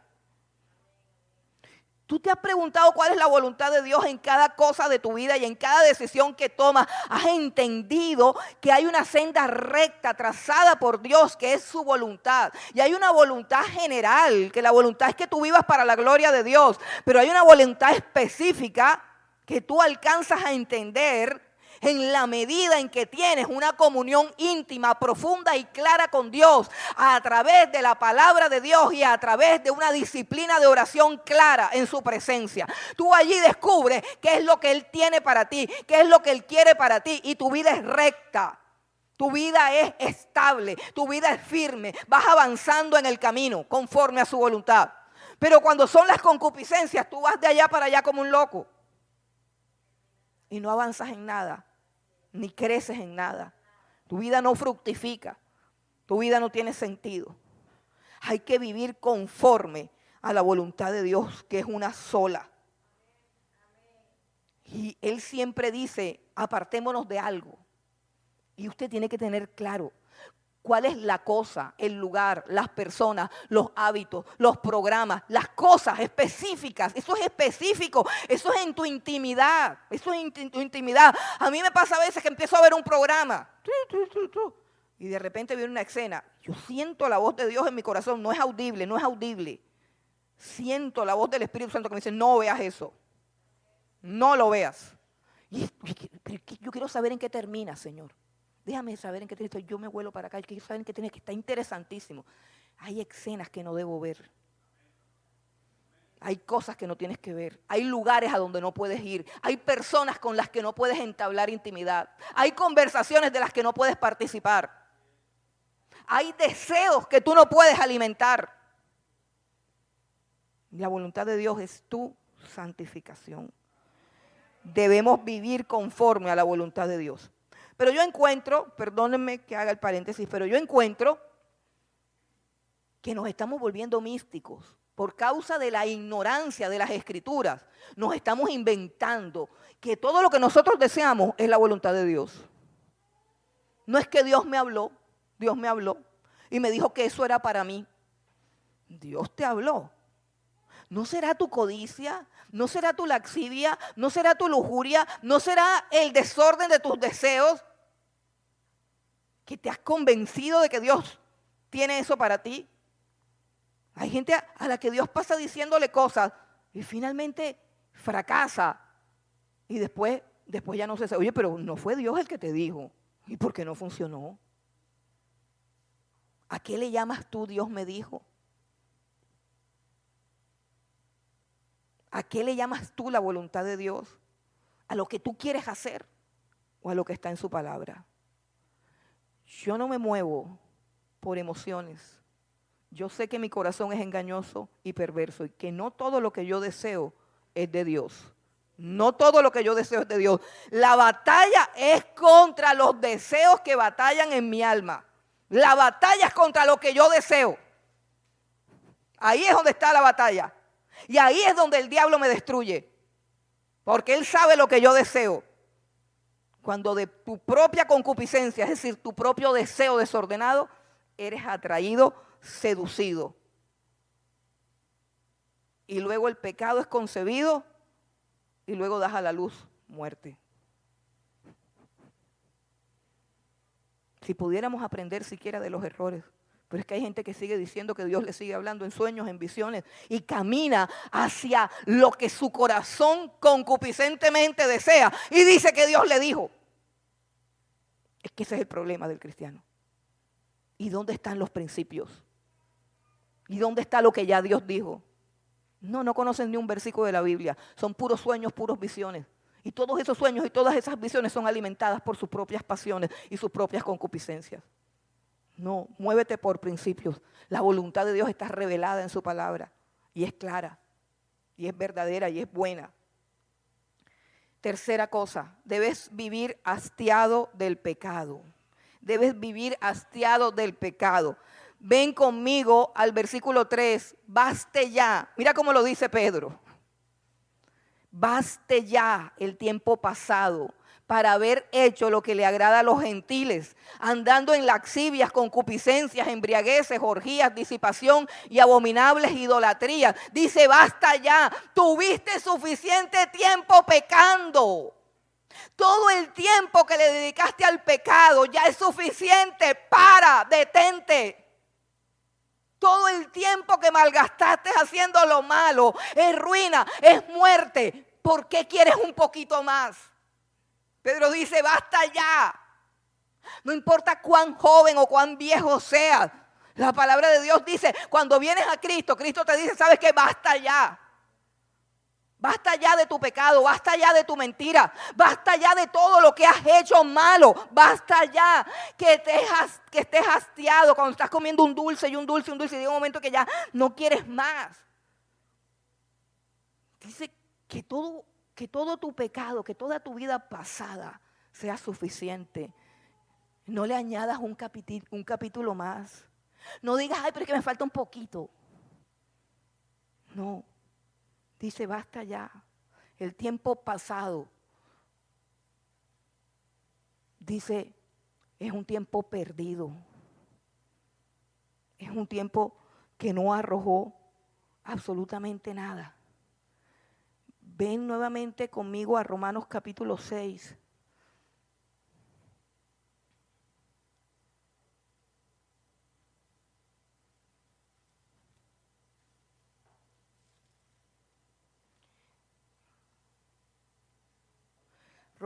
¿Tú te has preguntado cuál es la voluntad de Dios en cada cosa de tu vida y en cada decisión que tomas? ¿Has entendido que hay una senda recta trazada por Dios que es su voluntad? Y hay una voluntad general, que la voluntad es que tú vivas para la gloria de Dios. Pero hay una voluntad específica que tú alcanzas a entender en la medida en que tienes una comunión íntima, profunda y clara con Dios a través de la palabra de Dios y a través de una disciplina de oración clara en su presencia. Tú allí descubres qué es lo que Él tiene para ti, qué es lo que Él quiere para ti y tu vida es recta. Tu vida es estable, tu vida es firme, vas avanzando en el camino conforme a su voluntad. Pero cuando son las concupiscencias, tú vas de allá para allá como un loco. Y no avanzas en nada, ni creces en nada. Tu vida no fructifica, tu vida no tiene sentido. Hay que vivir conforme a la voluntad de Dios, que es una sola. Y Él siempre dice, apartémonos de algo. Y usted tiene que tener claro cuál es la cosa, el lugar, las personas, los hábitos, los programas, las cosas específicas. Eso es específico, eso es en tu intimidad, eso es en tu intimidad. A mí me pasa a veces que empiezo a ver un programa y de repente viene una escena. Yo siento la voz de Dios en mi corazón, no es audible, no es audible. siento la voz del Espíritu Santo que me dice, no veas eso. No lo veas. Yo quiero saber en qué termina, Señor. Déjame saber en qué termina. Yo me vuelo para acá. Quiero saber en qué termina, que está interesantísimo. Hay escenas que no debo ver. Hay cosas que no tienes que ver. Hay lugares a donde no puedes ir. Hay personas con las que no puedes entablar intimidad. Hay conversaciones de las que no puedes participar. Hay deseos que tú no puedes alimentar. La voluntad de Dios es tu santificación. Debemos vivir conforme a la voluntad de Dios. Pero yo encuentro, perdónenme que haga el paréntesis, pero yo encuentro que nos estamos volviendo místicos por causa de la ignorancia de las Escrituras. Nos estamos inventando que todo lo que nosotros deseamos es la voluntad de Dios. No es que Dios me habló y me dijo que eso era para mí. Dios te habló. ¿No será tu codicia? ¿No será tu laxivia? ¿No será tu lujuria? ¿No será el desorden de tus deseos que te has convencido de que Dios tiene eso para ti? Hay gente a la que Dios pasa diciéndole cosas y finalmente fracasa. Y después ya no se sabe. Oye, pero no fue Dios el que te dijo. ¿Y por qué no funcionó? ¿A qué le llamas tú Dios me dijo? ¿A qué le llamas tú la voluntad de Dios? ¿A lo que tú quieres hacer o a lo que está en su palabra? Yo no me muevo por emociones. Yo sé que mi corazón es engañoso y perverso y que no todo lo que yo deseo es de Dios. No todo lo que yo deseo es de Dios. La batalla es contra los deseos que batallan en mi alma. La batalla es contra lo que yo deseo. Ahí es donde está la batalla. Y ahí es donde el diablo me destruye. Porque él sabe lo que yo deseo. Cuando de tu propia concupiscencia, es decir, tu propio deseo desordenado, eres atraído, seducido. Y luego el pecado es concebido y luego das a la luz muerte. Si pudiéramos aprender siquiera de los errores. Pero es que hay gente que sigue diciendo que Dios le sigue hablando en sueños, en visiones y camina hacia lo que su corazón concupiscentemente desea y dice que Dios le dijo. Es que ese es el problema del cristiano. ¿Y dónde están los principios? ¿Y dónde está lo que ya Dios dijo? No conocen ni un versículo de la Biblia. Son puros sueños, puros visiones. Y todos esos sueños y todas esas visiones son alimentadas por sus propias pasiones y sus propias concupiscencias. No, muévete por principios. La voluntad de Dios está revelada en su palabra y es clara, y es verdadera, y es buena. Tercera cosa, debes vivir hastiado del pecado. Debes vivir hastiado del pecado. Ven conmigo al versículo 3, baste ya. Mira cómo lo dice Pedro. Baste ya el tiempo pasado para haber hecho lo que le agrada a los gentiles, andando en laxivias, concupiscencias, embriagueces, orgías, disipación y abominables idolatrías. Dice, basta ya, tuviste suficiente tiempo pecando. Todo el tiempo que le dedicaste al pecado ya es suficiente. Detente. Todo el tiempo que malgastaste haciendo lo malo es ruina, es muerte. ¿Por qué quieres un poquito más? Pedro dice, basta ya. No importa cuán joven o cuán viejo seas. La palabra de Dios dice, cuando vienes a Cristo, Cristo te dice, ¿sabes qué? Basta ya. Basta ya de tu pecado, basta ya de tu mentira, basta ya de todo lo que has hecho malo, basta ya que estés hastiado cuando estás comiendo un dulce y un dulce y llega un momento que ya no quieres más. Dice que todo tu pecado, que toda tu vida pasada sea suficiente. No le añadas un capítulo más. No digas, ay, pero es que me falta un poquito. No. Dice, basta ya. El tiempo pasado, dice, es un tiempo perdido. Es un tiempo que no arrojó absolutamente nada. Ven nuevamente conmigo a Romanos capítulo 6.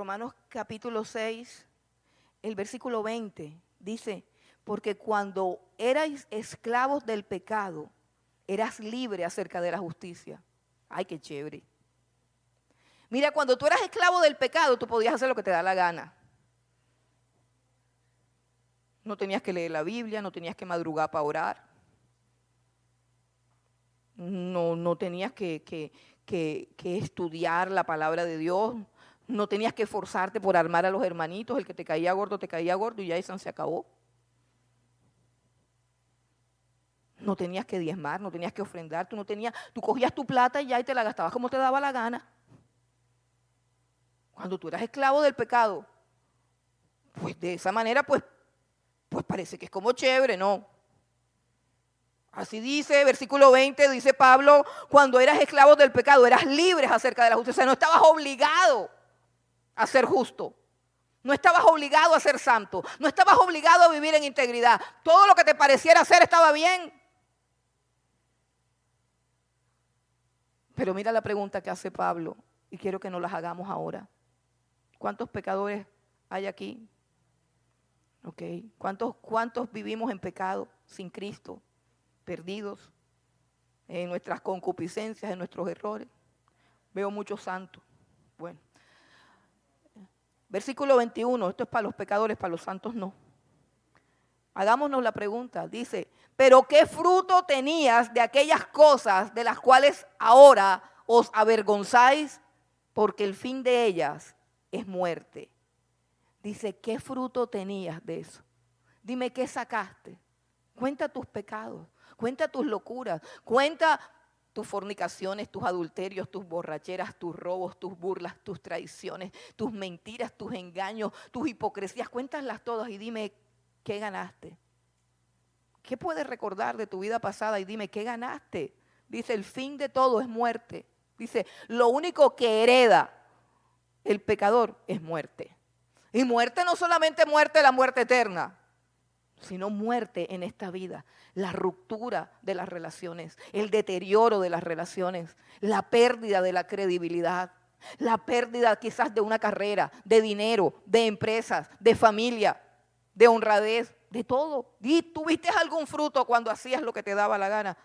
Romanos capítulo 6, el versículo 20, dice, porque cuando erais esclavos del pecado, eras libre acerca de la justicia. Ay, qué chévere. Mira, cuando tú eras esclavo del pecado, tú podías hacer lo que te da la gana. No tenías que leer la Biblia, no tenías que madrugar para orar. No tenías que estudiar la palabra de Dios. No tenías que esforzarte por armar a los hermanitos. El que te caía gordo y ya eso se acabó. No tenías que diezmar, no tenías que ofrendar. Tú cogías tu plata y ya y te la gastabas como te daba la gana. Cuando tú eras esclavo del pecado, pues de esa manera, pues parece que es como chévere, ¿no? Así dice, versículo 20, dice Pablo, cuando eras esclavo del pecado, eras libre acerca de la justicia. O sea, no estabas obligado a ser justo. No estabas obligado a ser santo. No estabas obligado a vivir en integridad. Todo lo que te pareciera hacer estaba bien. Pero mira la pregunta que hace Pablo, y quiero que nos las hagamos ahora. ¿Cuántos pecadores hay aquí? Okay. ¿Cuántos vivimos en pecado, sin Cristo, perdidos en nuestras concupiscencias, en nuestros errores? Veo muchos santos. Bueno, versículo 21, esto es para los pecadores, para los santos no. Hagámonos la pregunta, dice, pero ¿qué fruto tenías de aquellas cosas de las cuales ahora os avergonzáis? Porque el fin de ellas es muerte. Dice, ¿qué fruto tenías de eso? Dime, ¿qué sacaste? Cuenta tus pecados, cuenta tus locuras, cuenta tus fornicaciones, tus adulterios, tus borracheras, tus robos, tus burlas, tus traiciones, tus mentiras, tus engaños, tus hipocresías. Cuéntalas todas y dime, ¿qué ganaste? ¿Qué puedes recordar de tu vida pasada? Y dime, ¿qué ganaste? Dice, el fin de todo es muerte. Dice, lo único que hereda el pecador es muerte. Y muerte no solamente muerte, la muerte eterna, sino muerte en esta vida. La ruptura de las relaciones, el deterioro de las relaciones, la pérdida de la credibilidad, la pérdida quizás de una carrera, de dinero, de empresas, de familia, de honradez, de todo. ¿Y tuviste algún fruto cuando hacías lo que te daba la gana?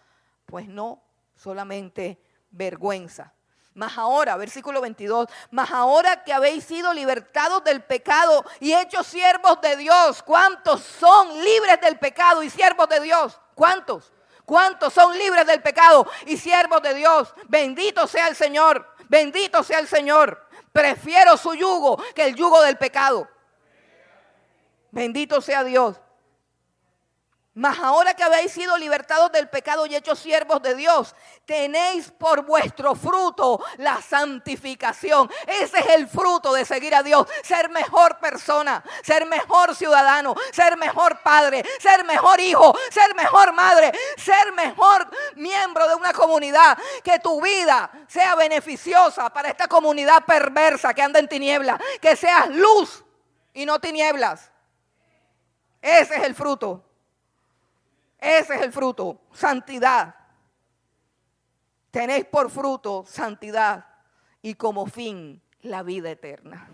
Pues no, solamente vergüenza. Mas ahora, versículo 22, mas ahora que habéis sido libertados del pecado y hechos siervos de Dios. ¿Cuántos son libres del pecado y siervos de Dios? ¿Cuántos? ¿Cuántos son libres del pecado y siervos de Dios? Bendito sea el Señor, bendito sea el Señor. Prefiero su yugo que el yugo del pecado. Bendito sea Dios. Mas ahora que habéis sido libertados del pecado y hechos siervos de Dios, tenéis por vuestro fruto la santificación. Ese es el fruto de seguir a Dios. Ser mejor persona, ser mejor ciudadano, ser mejor padre, ser mejor hijo, ser mejor madre, ser mejor miembro de una comunidad. Que tu vida sea beneficiosa para esta comunidad perversa que anda en tinieblas. Que seas luz y no tinieblas. Ese es el fruto. Ese es el fruto, santidad. Tenéis por fruto santidad y como fin la vida eterna.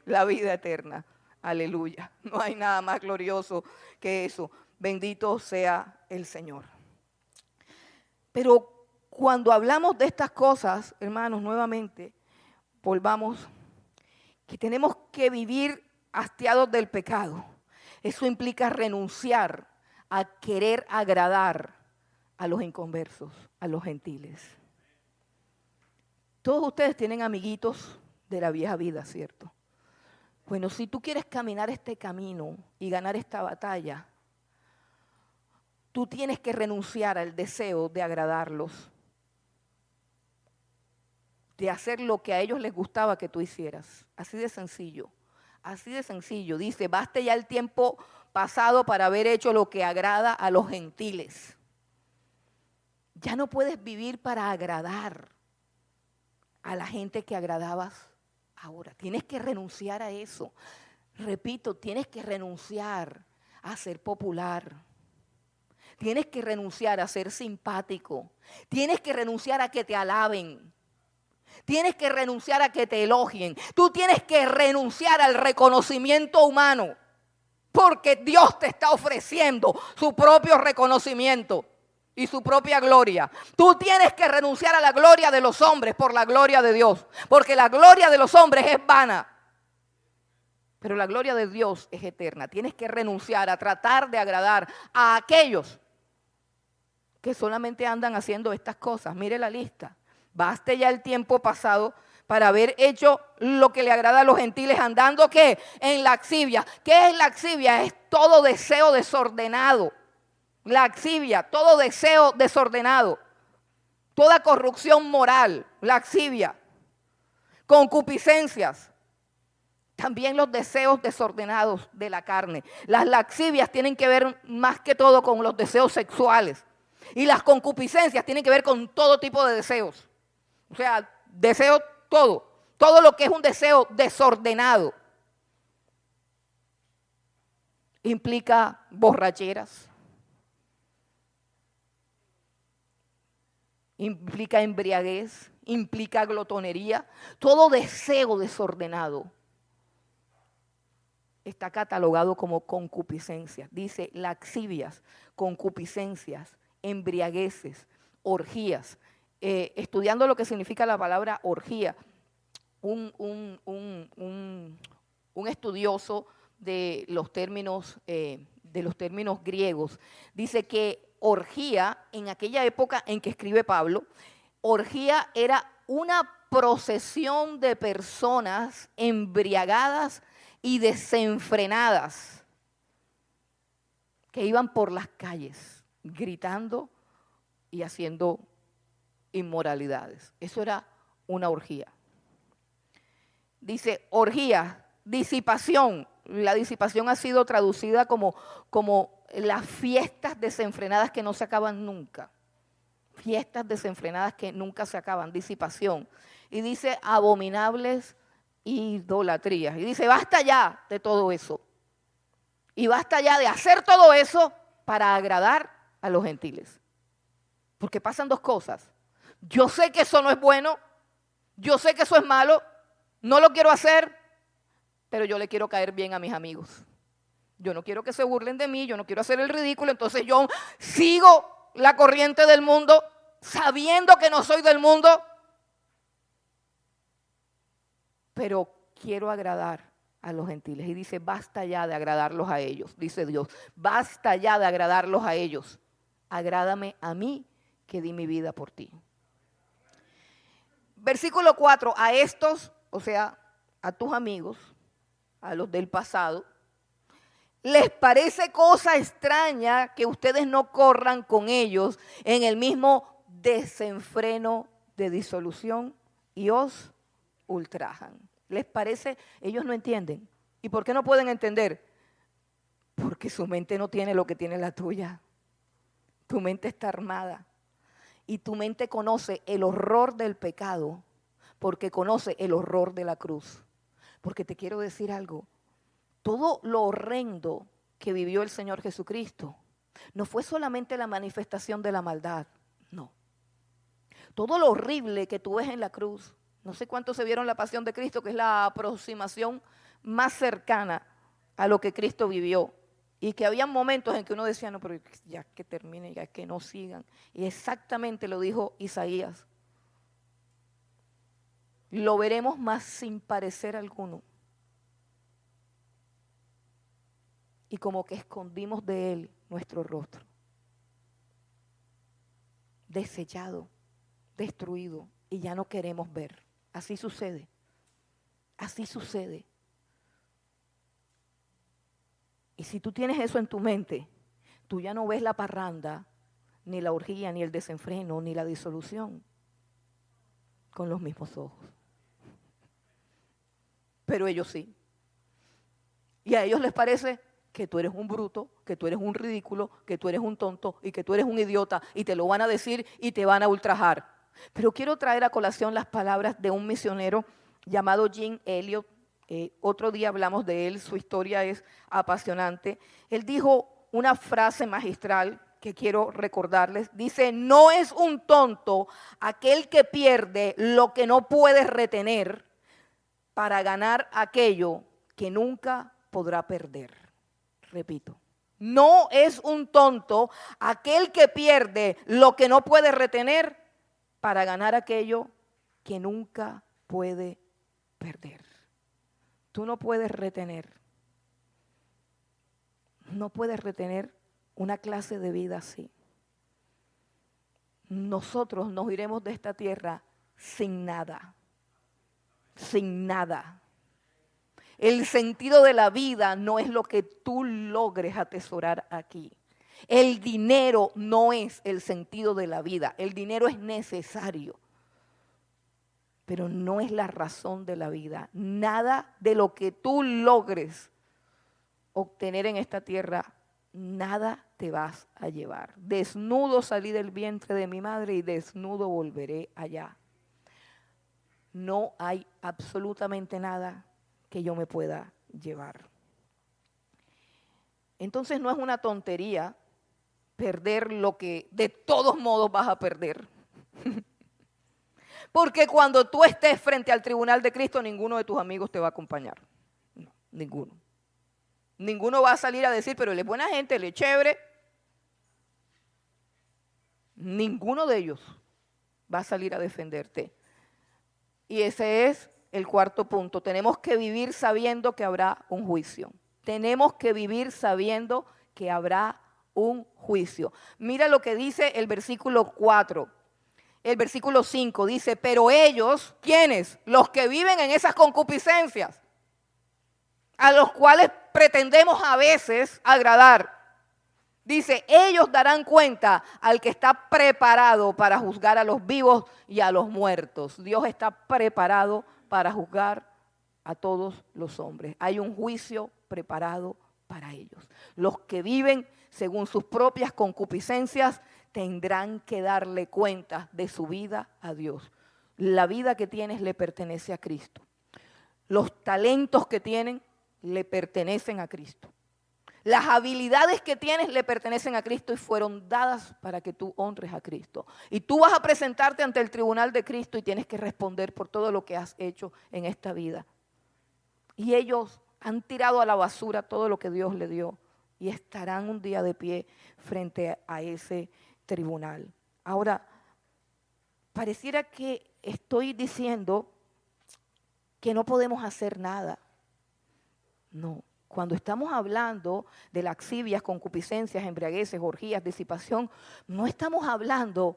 La vida eterna. Aleluya. No hay nada más glorioso que eso. Bendito sea el Señor. Pero cuando hablamos de estas cosas, hermanos, nuevamente, volvamos, que tenemos que vivir hastiados del pecado. Eso implica renunciar a querer agradar a los inconversos, a los gentiles. Todos ustedes tienen amiguitos de la vieja vida, ¿cierto? Bueno, si tú quieres caminar este camino y ganar esta batalla, tú tienes que renunciar al deseo de agradarlos, de hacer lo que a ellos les gustaba que tú hicieras. Así de sencillo, así de sencillo. Dice, baste ya el tiempo pasado para haber hecho lo que agrada a los gentiles. Ya no puedes vivir para agradar a la gente que agradabas ahora. Tienes que renunciar a eso. Repito, tienes que renunciar a ser popular. Tienes que renunciar a ser simpático. Tienes que renunciar a que te alaben. Tienes que renunciar a que te elogien. Tú tienes que renunciar al reconocimiento humano. Porque Dios te está ofreciendo su propio reconocimiento y su propia gloria. Tú tienes que renunciar a la gloria de los hombres por la gloria de Dios. Porque la gloria de los hombres es vana. Pero la gloria de Dios es eterna. Tienes que renunciar a tratar de agradar a aquellos que solamente andan haciendo estas cosas. Mire la lista. Baste ya el tiempo pasado para haber hecho lo que le agrada a los gentiles, andando ¿qué? En laxivia. ¿Qué es laxivia? Es todo deseo desordenado. Laxivia, todo deseo desordenado. Toda corrupción moral, laxivia. Concupiscencias. También los deseos desordenados de la carne. Las laxivias tienen que ver más que todo con los deseos sexuales. Y las concupiscencias tienen que ver con todo tipo de deseos. O sea, deseo todo lo que es un deseo desordenado. Implica borracheras, implica embriaguez, implica glotonería. Todo deseo desordenado está catalogado como concupiscencia. Dice laxivias, concupiscencias, embriagueces, orgías. Estudiando lo que significa la palabra orgía, un estudioso de los términos griegos dice que orgía, en aquella época en que escribe Pablo, orgía era una procesión de personas embriagadas y desenfrenadas que iban por las calles gritando y haciendo inmoralidades. Eso era una orgía. Dice orgía, disipación. La disipación ha sido traducida como las fiestas desenfrenadas que no se acaban nunca. Fiestas desenfrenadas que nunca se acaban, disipación. Y dice abominables idolatrías. Y dice basta ya de todo eso. Y basta ya de hacer todo eso para agradar a los gentiles. Porque pasan dos cosas. Yo sé que eso no es bueno, yo sé que eso es malo, no lo quiero hacer, pero yo le quiero caer bien a mis amigos. Yo no quiero que se burlen de mí, yo no quiero hacer el ridículo, entonces yo sigo la corriente del mundo, sabiendo que no soy del mundo, pero quiero agradar a los gentiles. Y dice, basta ya de agradarlos a ellos, dice Dios, basta ya de agradarlos a ellos, agrádame a mí que di mi vida por ti. Versículo 4, a estos, o sea, a tus amigos, a los del pasado, les parece cosa extraña que ustedes no corran con ellos en el mismo desenfreno de disolución y os ultrajan. ¿Les parece? Ellos no entienden. ¿Y por qué no pueden entender? Porque su mente no tiene lo que tiene la tuya. Tu mente está armada. Y tu mente conoce el horror del pecado porque conoce el horror de la cruz. Porque te quiero decir algo, todo lo horrendo que vivió el Señor Jesucristo no fue solamente la manifestación de la maldad, no. Todo lo horrible que tú ves en la cruz, no sé cuántos se vieron la pasión de Cristo, que es la aproximación más cercana a lo que Cristo vivió. Y que había momentos en que uno decía, no, pero ya que termine, ya que no sigan. Y exactamente lo dijo Isaías. Lo veremos más sin parecer alguno. Y como que escondimos de él nuestro rostro. Desechado, destruido, y ya no queremos ver. Así sucede. Así sucede. Y si tú tienes eso en tu mente, tú ya no ves la parranda, ni la orgía, ni el desenfreno, ni la disolución con los mismos ojos. Pero ellos sí. Y a ellos les parece que tú eres un bruto, que tú eres un ridículo, que tú eres un tonto y que tú eres un idiota, y te lo van a decir y te van a ultrajar. Pero quiero traer a colación las palabras de un misionero llamado Jim Elliot. Otro día hablamos de él, su historia es apasionante. Él dijo una frase magistral que quiero recordarles. Dice, no es un tonto aquel que pierde lo que no puede retener para ganar aquello que nunca podrá perder. Repito, no es un tonto aquel que pierde lo que no puede retener para ganar aquello que nunca puede perder. Tú no puedes retener. No puedes retener una clase de vida así. Nosotros nos iremos de esta tierra sin nada. Sin nada. El sentido de la vida no es lo que tú logres atesorar aquí. El dinero no es el sentido de la vida. El dinero es necesario, pero no es la razón de la vida. Nada de lo que tú logres obtener en esta tierra, nada te vas a llevar. Desnudo salí del vientre de mi madre y desnudo volveré allá. No hay absolutamente nada que yo me pueda llevar. Entonces no es una tontería perder lo que de todos modos vas a perder. Porque cuando tú estés frente al tribunal de Cristo, ninguno de tus amigos te va a acompañar. No, ninguno. Ninguno va a salir a decir, pero él es buena gente, él es chévere. Ninguno de ellos va a salir a defenderte. Y ese es el cuarto punto. Tenemos que vivir sabiendo que habrá un juicio. Tenemos que vivir sabiendo que habrá un juicio. Mira lo que dice el versículo 4. El versículo 5 dice, pero ellos, ¿quiénes? Los que viven en esas concupiscencias, a los cuales pretendemos a veces agradar. Dice, ellos darán cuenta al que está preparado para juzgar a los vivos y a los muertos. Dios está preparado para juzgar a todos los hombres. Hay un juicio preparado para ellos. Los que viven según sus propias concupiscencias tendrán que darle cuenta de su vida a Dios. La vida que tienes le pertenece a Cristo. Los talentos que tienen le pertenecen a Cristo. Las habilidades que tienes le pertenecen a Cristo y fueron dadas para que tú honres a Cristo. Y tú vas a presentarte ante el tribunal de Cristo y tienes que responder por todo lo que has hecho en esta vida. Y ellos han tirado a la basura todo lo que Dios le dio y estarán un día de pie frente a ese tribunal. Ahora, pareciera que estoy diciendo que no podemos hacer nada. No. Cuando estamos hablando de laxivias, concupiscencias, embriagueces, orgías, disipación, no estamos hablando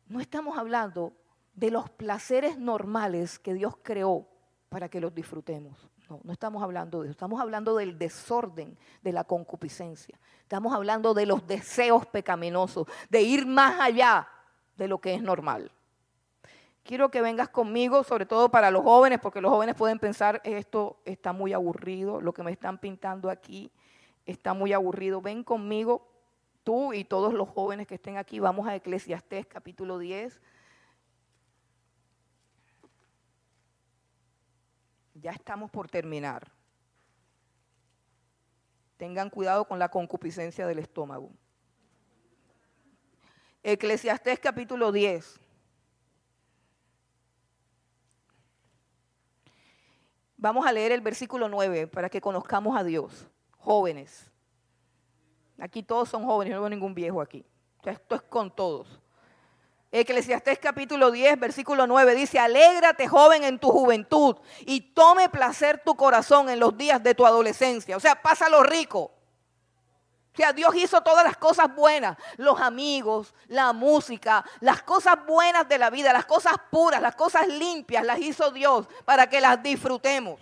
de los placeres normales que Dios creó para que los disfrutemos. No estamos hablando de eso. Estamos hablando del desorden de la concupiscencia. Estamos hablando de los deseos pecaminosos, de ir más allá de lo que es normal. Quiero que vengas conmigo, sobre todo para los jóvenes, porque los jóvenes pueden pensar, esto está muy aburrido, lo que me están pintando aquí está muy aburrido. Ven conmigo, tú y todos los jóvenes que estén aquí, vamos a Eclesiastés capítulo 10. Ya estamos por terminar. Tengan cuidado con la concupiscencia del estómago. Eclesiastés capítulo 10. Vamos a leer el versículo 9 para que conozcamos a Dios. Jóvenes. Aquí todos son jóvenes, yo no veo ningún viejo aquí. O sea, esto es con todos. Eclesiastés capítulo 10, versículo 9 dice, alégrate joven en tu juventud y tome placer tu corazón en los días de tu adolescencia. O sea, pásalo rico. O sea, Dios hizo todas las cosas buenas, los amigos, la música, las cosas buenas de la vida, las cosas puras, las cosas limpias, las hizo Dios para que las disfrutemos.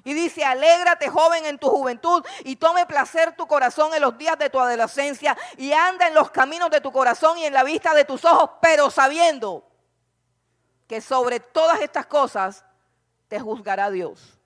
Y dice, alégrate joven en tu juventud y tome placer tu corazón en los días de tu adolescencia y anda en los caminos de tu corazón y en la vista de tus ojos, pero sabiendo que sobre todas estas cosas te juzgará Dios.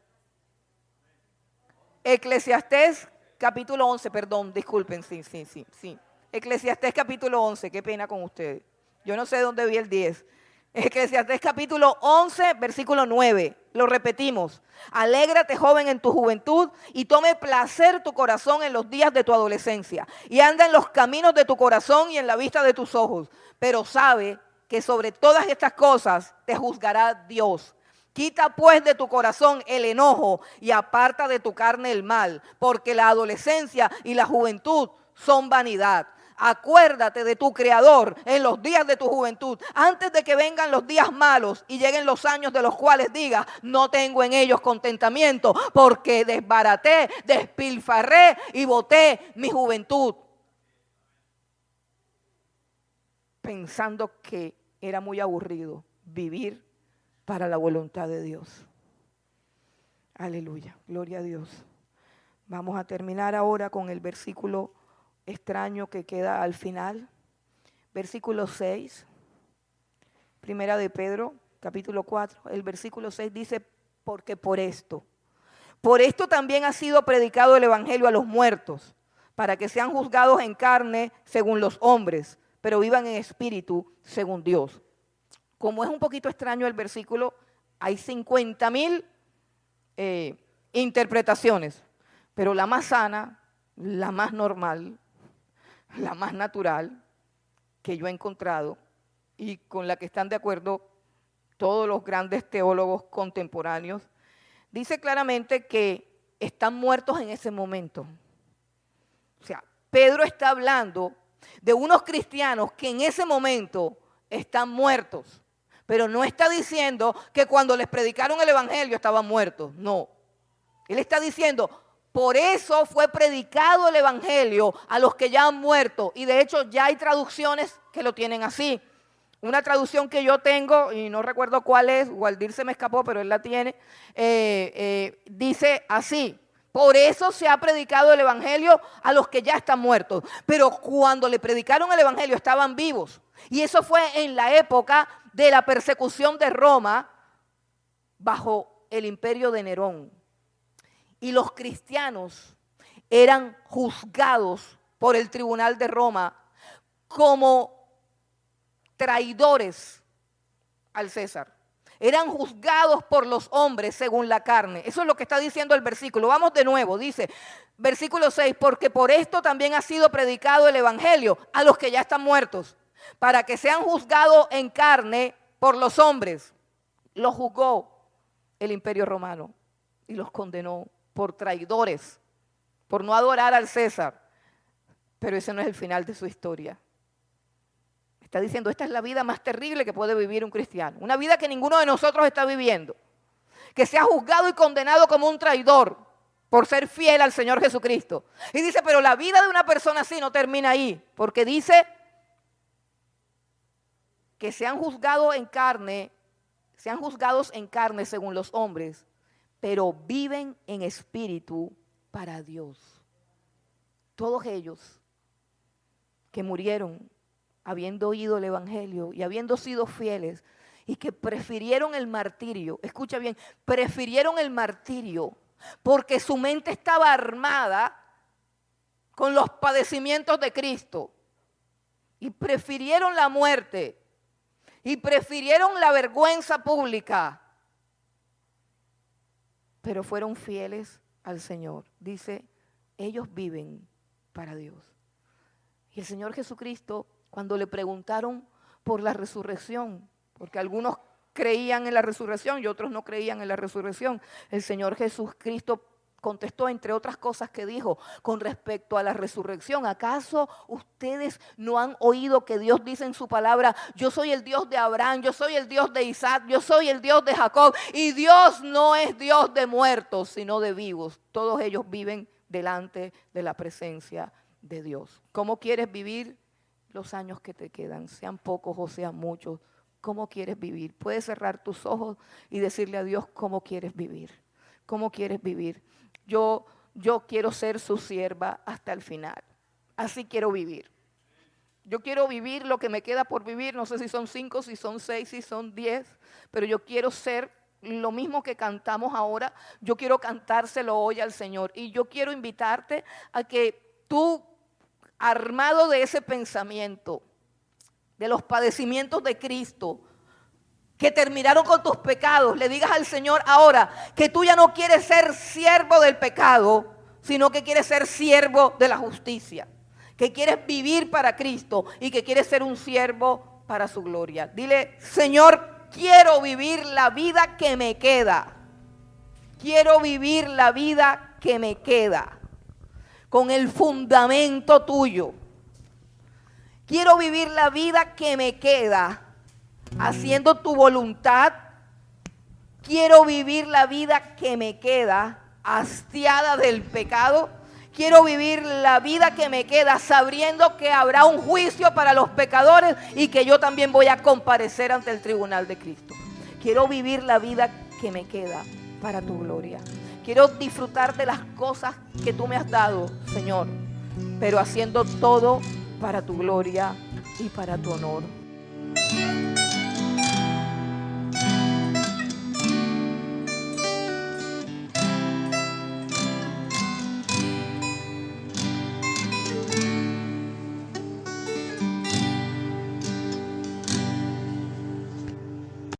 Eclesiastés capítulo 11, perdón, disculpen, sí. Eclesiastés capítulo 11, qué pena con ustedes. Yo no sé dónde vi el 10. Eclesiastés capítulo 11, versículo 9. Lo repetimos. Alégrate, joven, en tu juventud y tome placer tu corazón en los días de tu adolescencia. Y anda en los caminos de tu corazón y en la vista de tus ojos. Pero sabe que sobre todas estas cosas te juzgará Dios. Quita pues de tu corazón el enojo y aparta de tu carne el mal, porque la adolescencia y la juventud son vanidad. Acuérdate de tu Creador en los días de tu juventud, antes de que vengan los días malos y lleguen los años de los cuales digas, no tengo en ellos contentamiento, porque desbaraté, despilfarré y boté mi juventud. Pensando que era muy aburrido vivir para la voluntad de Dios. Aleluya, gloria a Dios. Vamos a terminar ahora con el versículo extraño que queda al final. Versículo 6, primera de Pedro, capítulo 4, el versículo 6 dice, porque por esto también ha sido predicado el evangelio a los muertos, para que sean juzgados en carne según los hombres, pero vivan en espíritu según Dios. Como es un poquito extraño el versículo, hay 50,000 interpretaciones, pero la más sana, la más normal, la más natural que yo he encontrado y con la que están de acuerdo todos los grandes teólogos contemporáneos, dice claramente que están muertos en ese momento. O sea, Pedro está hablando de unos cristianos que en ese momento están muertos, pero no está diciendo que cuando les predicaron el evangelio estaban muertos, no. Él está diciendo, por eso fue predicado el evangelio a los que ya han muerto. Y de hecho ya hay traducciones que lo tienen así. Una traducción que yo tengo, y no recuerdo cuál es, Waldir se me escapó, pero él la tiene, dice así. Por eso se ha predicado el evangelio a los que ya están muertos. Pero cuando le predicaron el evangelio estaban vivos. Y eso fue en la época de la persecución de Roma bajo el imperio de Nerón. Y los cristianos eran juzgados por el tribunal de Roma como traidores al César. Eran juzgados por los hombres según la carne. Eso es lo que está diciendo el versículo. Vamos de nuevo, dice, versículo 6, porque por esto también ha sido predicado el evangelio a los que ya están muertos, para que sean juzgados en carne por los hombres. Los juzgó el imperio romano y los condenó por traidores, por no adorar al César. Pero ese no es el final de su historia. Está diciendo, esta es la vida más terrible que puede vivir un cristiano. Una vida que ninguno de nosotros está viviendo. Que sea juzgado y condenado como un traidor por ser fiel al Señor Jesucristo. Y dice, pero la vida de una persona así no termina ahí. Porque dice que sean juzgados en carne según los hombres, pero viven en espíritu para Dios. Todos ellos que murieron habiendo oído el evangelio y habiendo sido fieles y que prefirieron el martirio, escucha bien, prefirieron el martirio porque su mente estaba armada con los padecimientos de Cristo y prefirieron la muerte y prefirieron la vergüenza pública, pero fueron fieles al Señor. Dice, ellos viven para Dios. Y el Señor Jesucristo, cuando le preguntaron por la resurrección, porque algunos creían en la resurrección y otros no creían en la resurrección, el Señor Jesucristo contestó, entre otras cosas que dijo, con respecto a la resurrección, ¿acaso ustedes no han oído que Dios dice en su palabra, yo soy el Dios de Abraham, yo soy el Dios de Isaac, yo soy el Dios de Jacob, y Dios no es Dios de muertos, sino de vivos? Todos ellos viven delante de la presencia de Dios. ¿Cómo quieres vivir los años que te quedan? Sean pocos o sean muchos. ¿Cómo quieres vivir? Puedes cerrar tus ojos y decirle a Dios cómo quieres vivir. ¿Cómo quieres vivir? Yo quiero ser su sierva hasta el final. Así quiero vivir. Yo quiero vivir lo que me queda por vivir. No sé si son 5, si son 6, si son 10. Pero yo quiero ser lo mismo que cantamos ahora. Yo quiero cantárselo hoy al Señor. Y yo quiero invitarte a que tú, armado de ese pensamiento, de los padecimientos de Cristo, que terminaron con tus pecados, le digas al Señor ahora que tú ya no quieres ser siervo del pecado, sino que quieres ser siervo de la justicia, que quieres vivir para Cristo y que quieres ser un siervo para su gloria. Dile: Señor, quiero vivir la vida que me queda. Quiero vivir la vida que me queda con el fundamento tuyo. Quiero vivir la vida que me queda haciendo tu voluntad. Quiero vivir la vida que me queda hastiada del pecado. Quiero vivir la vida que me queda sabiendo que habrá un juicio para los pecadores y que yo también voy a comparecer ante el tribunal de Cristo. Quiero vivir la vida que me queda para tu gloria. Quiero disfrutar de las cosas que tú me has dado, Señor, pero haciendo todo para tu gloria y para tu honor.